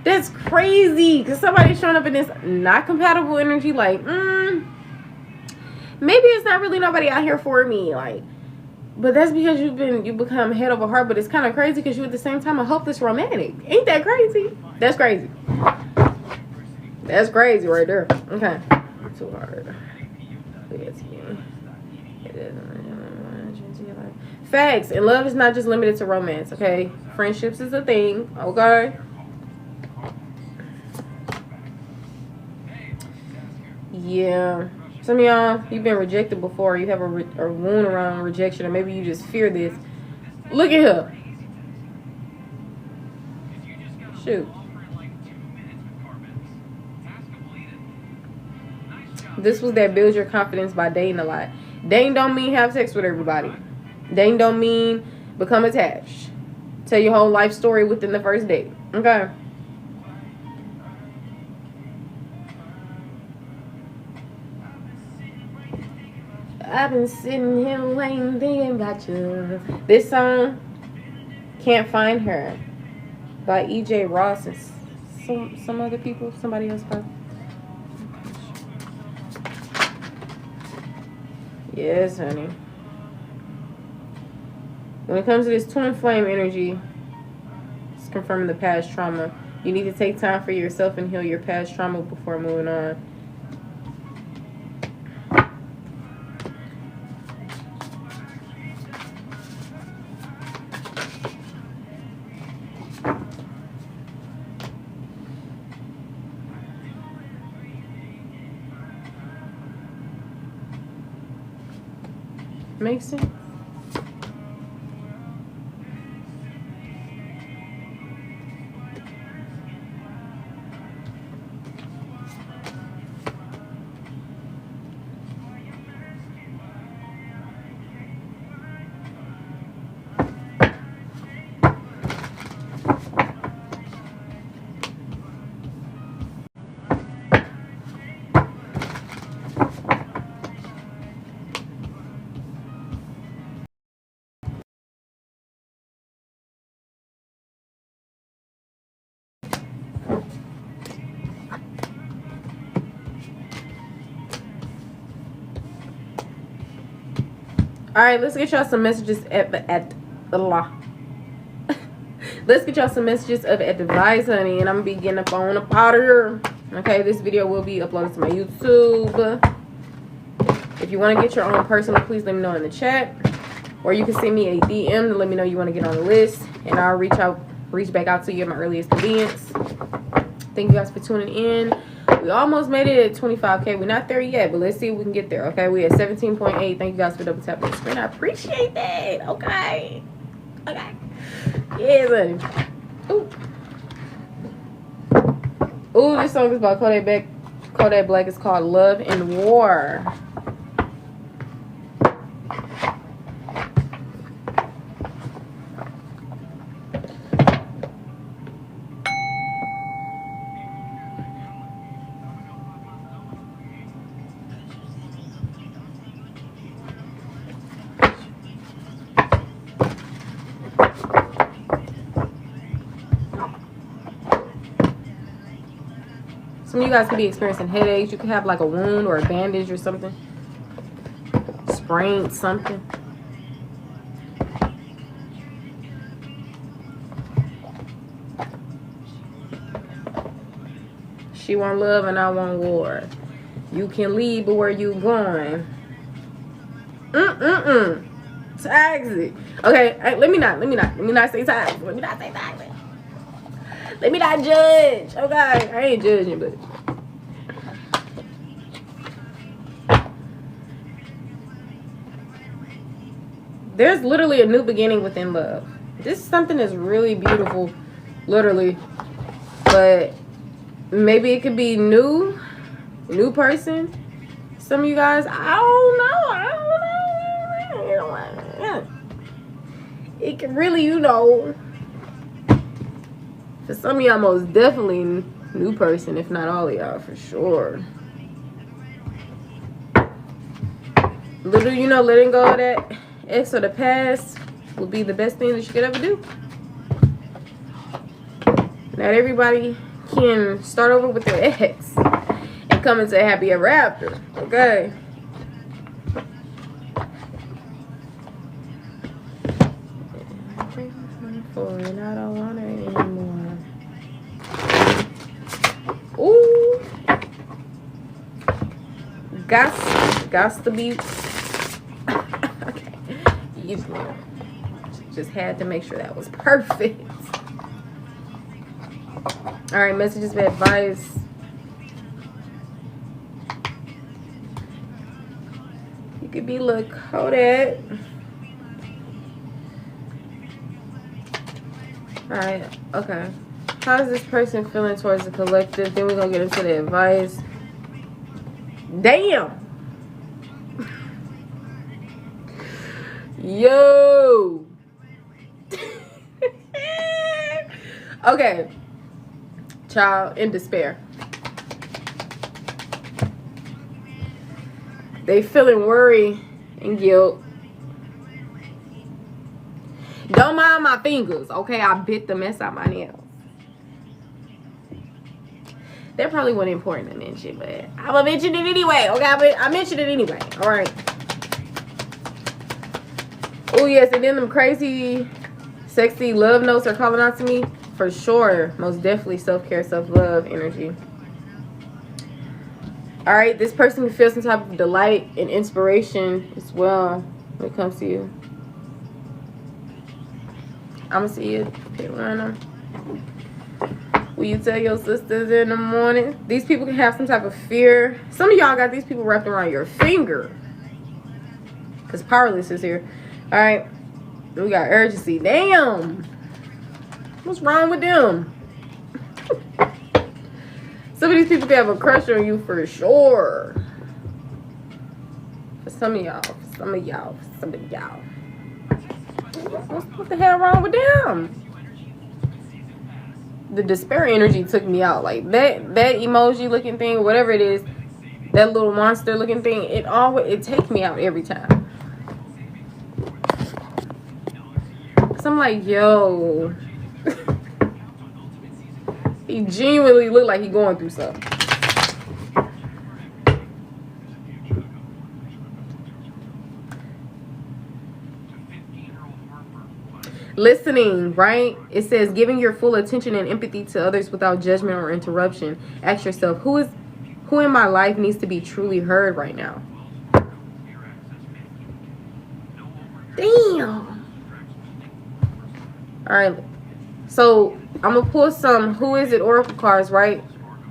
That's crazy, because somebody's showing up in this not compatible energy, like, maybe it's not really nobody out here for me, like, but that's because you become head over heart. But it's kind of crazy because you at the same time a hopeless romantic. Ain't that crazy? That's crazy. That's crazy right there. Okay. Too hard. Facts. And love is not just limited to romance, okay? Friendships is a thing, okay? Yeah. Some of y'all, you've been rejected before. You have a wound around rejection, or maybe you just fear this. Look at her. Shoot. This was that build your confidence by dating a lot. Dating don't mean have sex with everybody. Dating don't mean become attached. Tell your whole life story within the first date. Okay. I've been sitting here waiting, thinking about you. This song, Can't Find Her, by E.J. Ross and some other people, somebody else. Yes, honey. When it comes to this twin flame energy, it's confirming the past trauma. You need to take time for yourself and heal your past trauma before moving on. Makes sense? All right, let's get y'all some messages let's get y'all some messages of advice, honey, and I'm gonna be getting up on up out of here. Okay, this video will be uploaded to my YouTube. If you want to get your own personal, please let me know in the chat, or you can send me a DM to let me know you want to get on the list, and I'll reach back out to you at my earliest convenience. Thank you guys for tuning in. We almost made it at 25K. We're not there yet, but let's see if we can get there. Okay, we at 17.8. Thank you guys for double tapping the screen. I appreciate that. Okay. Yeah, buddy. Ooh. Ooh, this song is about Kodak Black. It's called Love and War. Some of you guys could be experiencing headaches. You could have like a wound or a bandage or something. Sprained something. She want love and I want war. You can leave, but where you going? Toxic. Okay, let me not say toxic. Let me not say toxic. Let me not judge. Okay, I ain't judging, but there's literally a new beginning within love. This is something that's really beautiful, literally. But maybe it could be new person. Some of you guys, I don't know. You know, it can really, for some of y'all, most definitely new person, if not all of y'all, for sure. Little, letting go of that ex or the past will be the best thing that you could ever do. Not everybody can start over with their ex and come into a happy ever after, okay? And I don't want her anymore. Ooh. Got to be. Okay. Just had to make sure that was perfect. All right, messages of advice. You could be Lil Kodak. Alright, okay. How is this person feeling towards the collective? Then we're going to get into the advice. Damn! Yo! Okay. Child in despair. They feeling worry and guilt. Don't mind my fingers, okay? I bit the mess out my nails. That probably wasn't important to mention, but I'm gonna mention it anyway, okay? I mentioned it anyway, all right? Oh, yes, and then them crazy, sexy love notes are calling out to me. For sure, most definitely self-care, self-love energy. All right, this person can feel some type of delight and inspiration as well when it comes to you. I'm gonna see you. Pick one of them. Will you tell your sisters in the morning? These people can have some type of fear. Some of y'all got these people wrapped around your finger. Because powerless is here. Alright. We got urgency. Damn. What's wrong with them? Some of these people can have a crush on you for sure. For some of y'all. For some of y'all. For some of y'all. What the hell wrong with them? The despair energy took me out. Like that emoji looking thing, whatever it is, that little monster looking thing, it takes me out every time. So I'm like, yo. He genuinely looked like he going through something. Listening, right? It says giving your full attention and empathy to others without judgment or interruption. Ask yourself, who in my life needs to be truly heard right now? Damn. All right. So I'm gonna pull some who is it oracle cards, right?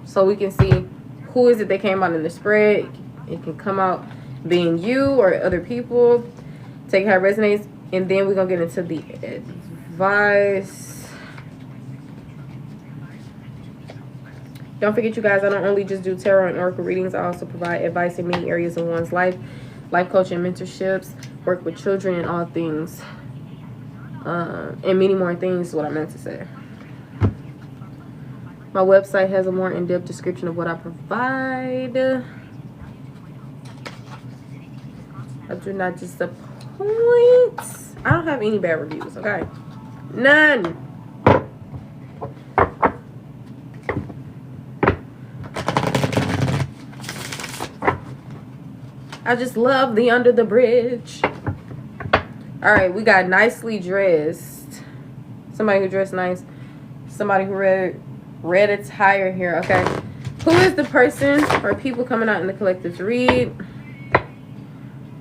So we can see who is it that came out in the spread. It can come out being you or other people. Take how it resonates. And then we're going to get into the advice. Don't forget, you guys, I don't only just do tarot and oracle readings. I also provide advice in many areas of one's life coaching, mentorships, work with children, and all things. And many more things is what I meant to say. My website has a more in-depth description of what I provide. I do not disappoint. I don't have any bad reviews, okay? None. I just love the under the bridge. All right, we got nicely dressed. Somebody who dressed nice. Somebody who red attire here. Okay, who is the person or people coming out in the collective's read?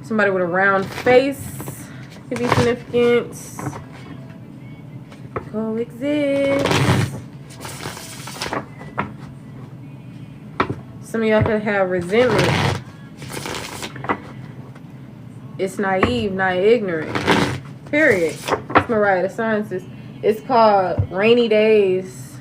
Somebody with a round face could be significant. Coexist. Some of y'all could have resentment. It's naive, not ignorant. Period. It's Mariah the Sciences. It's called Rainy Days.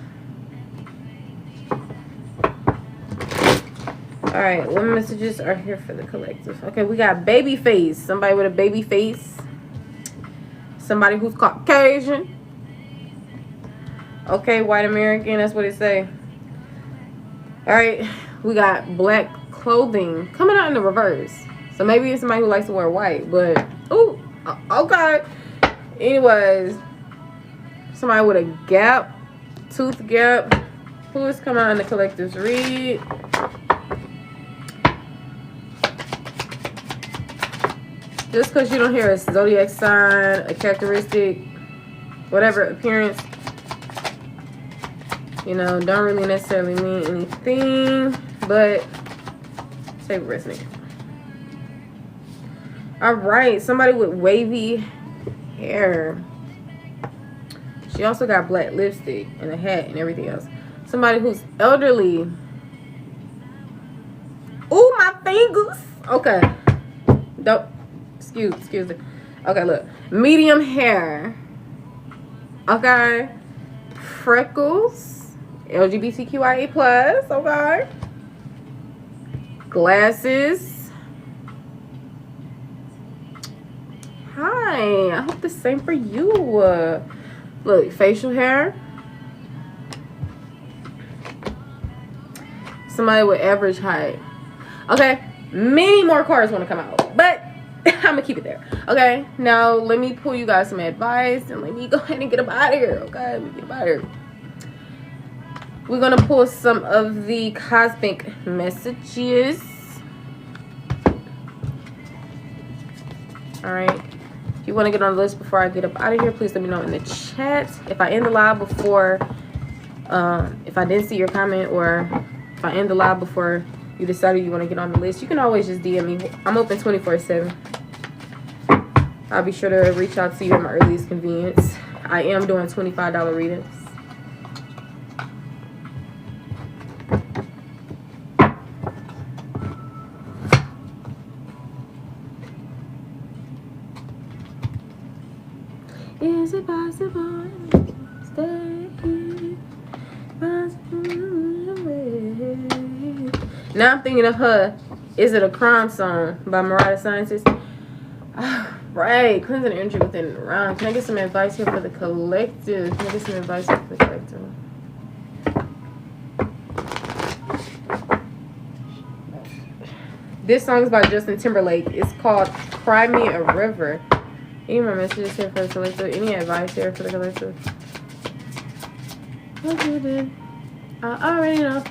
Alright, what messages are here for the collective? Okay, we got baby face. Somebody with a baby face. Somebody who's Caucasian. Okay, white American. That's what it say. Alright, we got black clothing coming out in the reverse. So maybe it's somebody who likes to wear white, but ooh, okay. Anyways, somebody with a gap, tooth gap. Who is coming out in the collective's read? Just because you don't hear a zodiac sign, a characteristic, whatever appearance, you know, don't really necessarily mean anything, but take resonate. All right, somebody with wavy hair. She also got black lipstick and a hat and everything else. Somebody who's elderly. Ooh, my fingers. Okay. Don't. Excuse me. Okay, look. Medium hair. Okay. Freckles. LGBTQIA+. Okay. Glasses. Hi, I hope the same for you. Look, facial hair. Somebody with average height. Okay, many more cards want to come out, but I'm gonna keep it there. Okay, now let me pull you guys some advice and let me go ahead and get up out of here. Okay, let me get up out of here. We're gonna pull some of the cosmic messages. All right. If you want to get on the list before I get up out of here, please let me know in the chat. If I end the live before, if I didn't see your comment, or if I end the live before you decided you want to get on the list, you can always just DM me. I'm open 24/7. I'll be sure to reach out to you at my earliest convenience. I am doing $25 readings. Is it possible? Stay here. Now I'm thinking of her. Is It a Crime Song by Mariah the Scientist? Right. Cleansing energy within the round. Can I get some advice here for the collective? Can I get some advice here for the collective? This song is by Justin Timberlake. It's called Cry Me a River. Any more messages here for the collective? Any advice here for the collective? What you did, I already know.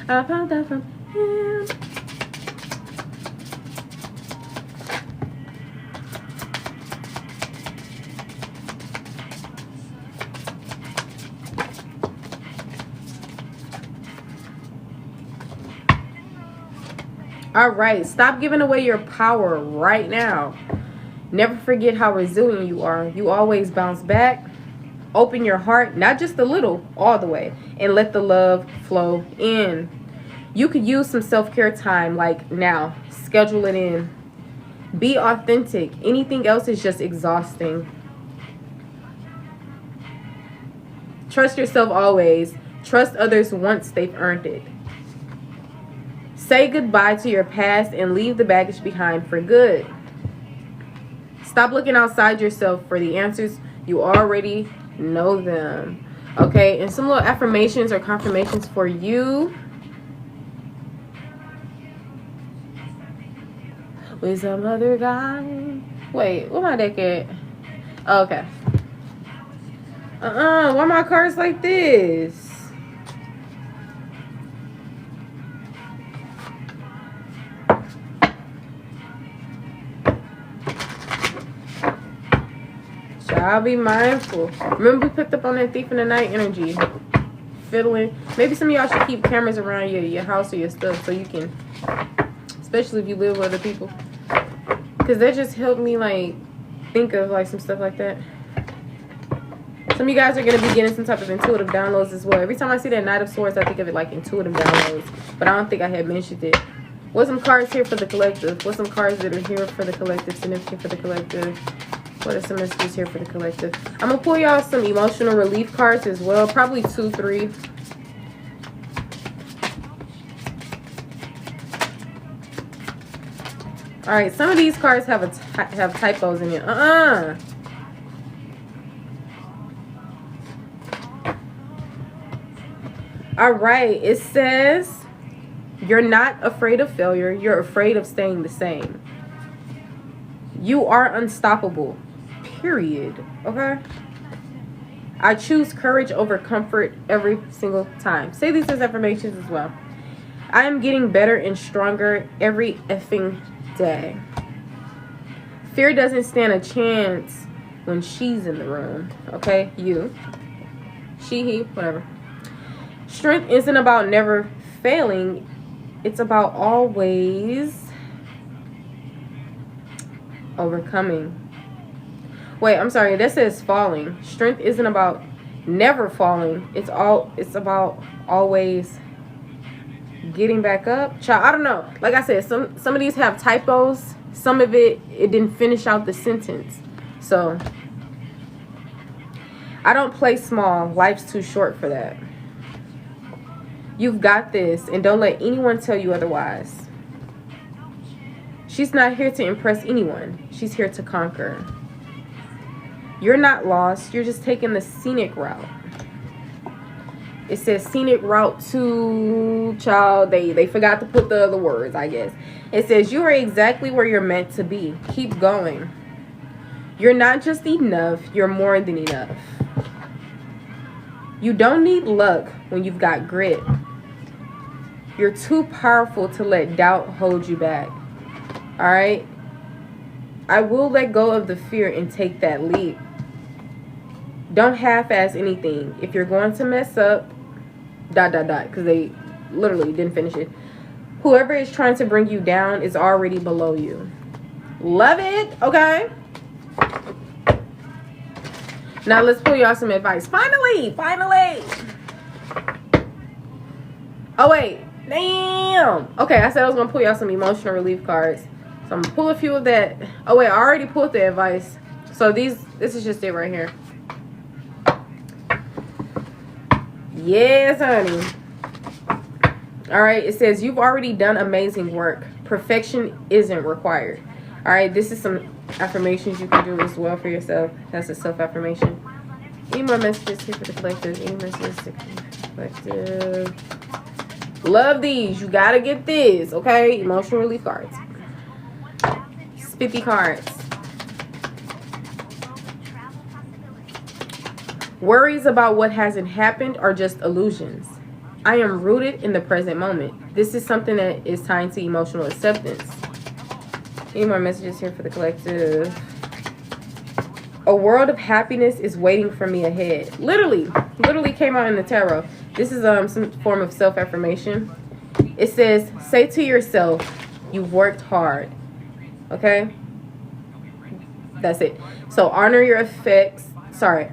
I found that from him. All right, stop giving away your power right now. Never forget how resilient you are. You always bounce back. Open your heart, not just a little, all the way, and let the love flow in. You could use some self-care time like now. Schedule it in. Be authentic. Anything else is just exhausting. Trust yourself always. Trust others once they've earned it. Say goodbye to your past and leave the baggage behind for good. Stop looking outside yourself for the answers. You already know them. Okay, and some little affirmations or confirmations for you. With some other guy. Wait, where my deck at? Oh, okay. Why my cards like this? I'll be mindful. Remember, we picked up on that thief in the night energy. Fiddling. Maybe some of y'all should keep cameras around your house or your stuff so you can, especially if you live with other people. Because that just helped me, like, think of, like, some stuff like that. Some of you guys are going to be getting some type of intuitive downloads as well. Every time I see that Knight of Swords, I think of it like intuitive downloads. But I don't think I had mentioned it. What's some cards here for the collective? What's some cards that are here for the collective, significant for the collective? What are some messages here for the collective? I'm going to pull y'all some emotional relief cards as well. Probably 2, 3. Alright, some of these cards have have typos in it. Alright, it says, you're not afraid of failure. You're afraid of staying the same. You are unstoppable. Period. Okay? I choose courage over comfort every single time. Say these as affirmations as well. I am getting better and stronger every effing day. Fear doesn't stand a chance when she's in the room. Okay? You. She, he, whatever. Strength isn't about never failing. It's about always overcoming. Wait, I'm sorry. That says falling. Strength isn't about never falling. It's about always getting back up. Child, I don't know. Like I said, some of these have typos. Some of it didn't finish out the sentence. So I don't play small. Life's too short for that. You've got this, and don't let anyone tell you otherwise. She's not here to impress anyone. She's here to conquer. You're not lost. You're just taking the scenic route. It says scenic route to, child. They forgot to put the other words, I guess. It says you are exactly where you're meant to be. Keep going. You're not just enough. You're more than enough. You don't need luck when you've got grit. You're too powerful to let doubt hold you back. All right? I will let go of the fear and take that leap. Don't half-ass anything. If you're going to mess up, ... because they literally didn't finish it. Whoever is trying to bring you down is already below you. Love it. Okay? Now let's pull y'all some advice. Finally. Oh, wait. Damn. Okay, I said I was going to pull y'all some emotional relief cards. So I'm going to pull a few of that. Oh, wait. I already pulled the advice. So this is just it right here. Yes, honey. All right. It says you've already done amazing work. Perfection isn't required. All right. This is some affirmations you can do as well for yourself. That's a self-affirmation. Any more messages here for the collective? Any messages for the collective? Love these. You gotta get this, okay? Emotional relief cards. 50 cards. Worries about what hasn't happened are just illusions. I am rooted in the present moment. This is something that is tied to emotional acceptance. Any more messages here for the collective? A world of happiness is waiting for me ahead. Literally came out in the tarot. This is some form of self-affirmation. It says, say to yourself, you've worked hard. Okay? That's it. So honor your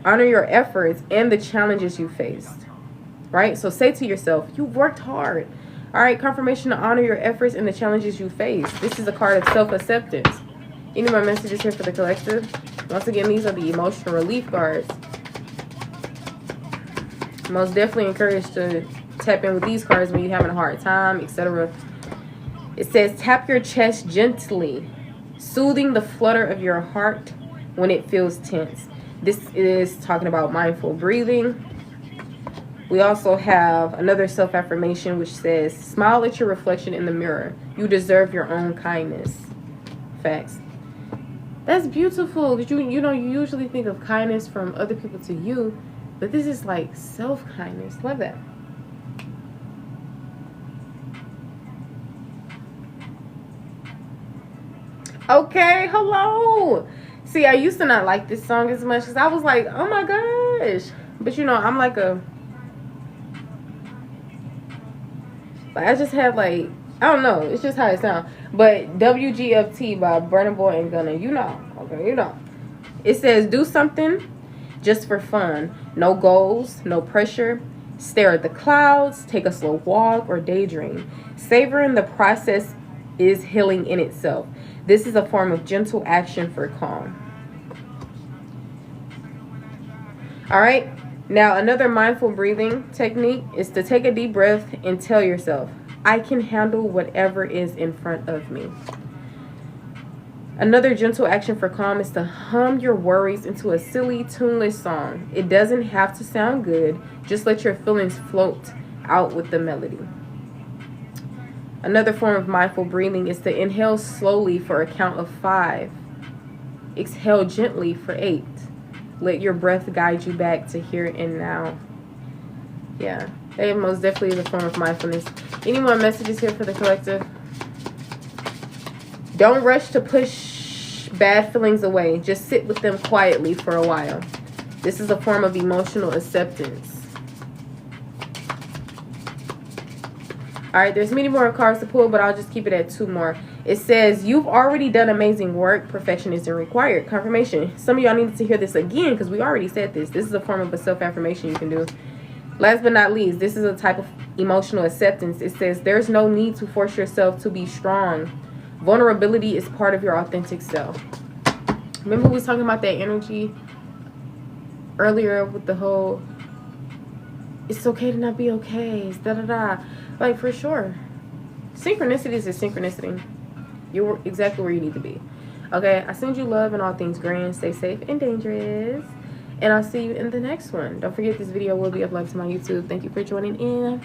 honor your efforts and the challenges you faced. Right? So say to yourself, you've worked hard. All right, confirmation to honor your efforts and the challenges you face. This is a card of self-acceptance. Any more messages here for the collective? Once again, these are the emotional relief cards. Most definitely encouraged to tap in with these cards when you're having a hard time, etc. It says tap your chest gently, soothing the flutter of your heart when it feels tense. This is talking about mindful breathing. We also have another self-affirmation which says smile at your reflection in the mirror. You deserve your own kindness. Facts. That's beautiful, because you know, you usually think of kindness from other people to you, but this is like self-kindness. Love that. Okay, hello. See, I used to not like this song as much because I was like, oh my gosh. But you know, I'm like I just had like, I don't know, it's just how it sounds. But WGFT by Burna Boy and Gunna, you know, okay, you know. It says, do something just for fun. No goals, no pressure. Stare at the clouds, take a slow walk, or daydream. Savoring the process is healing in itself. This is a form of gentle action for calm. All right. Now, another mindful breathing technique is to take a deep breath and tell yourself, I can handle whatever is in front of me. Another gentle action for calm is to hum your worries into a silly, tuneless song. It doesn't have to sound good. Just let your feelings float out with the melody. Another form of mindful breathing is to inhale slowly for a count of 5. Exhale gently for 8. Let your breath guide you back to here and now. Yeah, they most definitely is a form of mindfulness. Any more messages here for the collective? Don't rush to push bad feelings away. Just sit with them quietly for a while. This is a form of emotional acceptance. All right, there's many more cards to pull, but I'll just keep it at 2 more. It says, you've already done amazing work. Perfection isn't required. Confirmation. Some of y'all needed to hear this again because we already said this. This is a form of a self-affirmation you can do. Last but not least, this is a type of emotional acceptance. It says, there's no need to force yourself to be strong. Vulnerability is part of your authentic self. Remember we was talking about that energy earlier with the whole, it's okay to not be okay. It's da-da-da. Like, for sure. Synchronicities is synchronicity. You're exactly where you need to be. Okay, I send you love and all things grand. Stay safe and dangerous. And I'll see you in the next one. Don't forget this video will be uploaded to my YouTube. Thank you for joining in.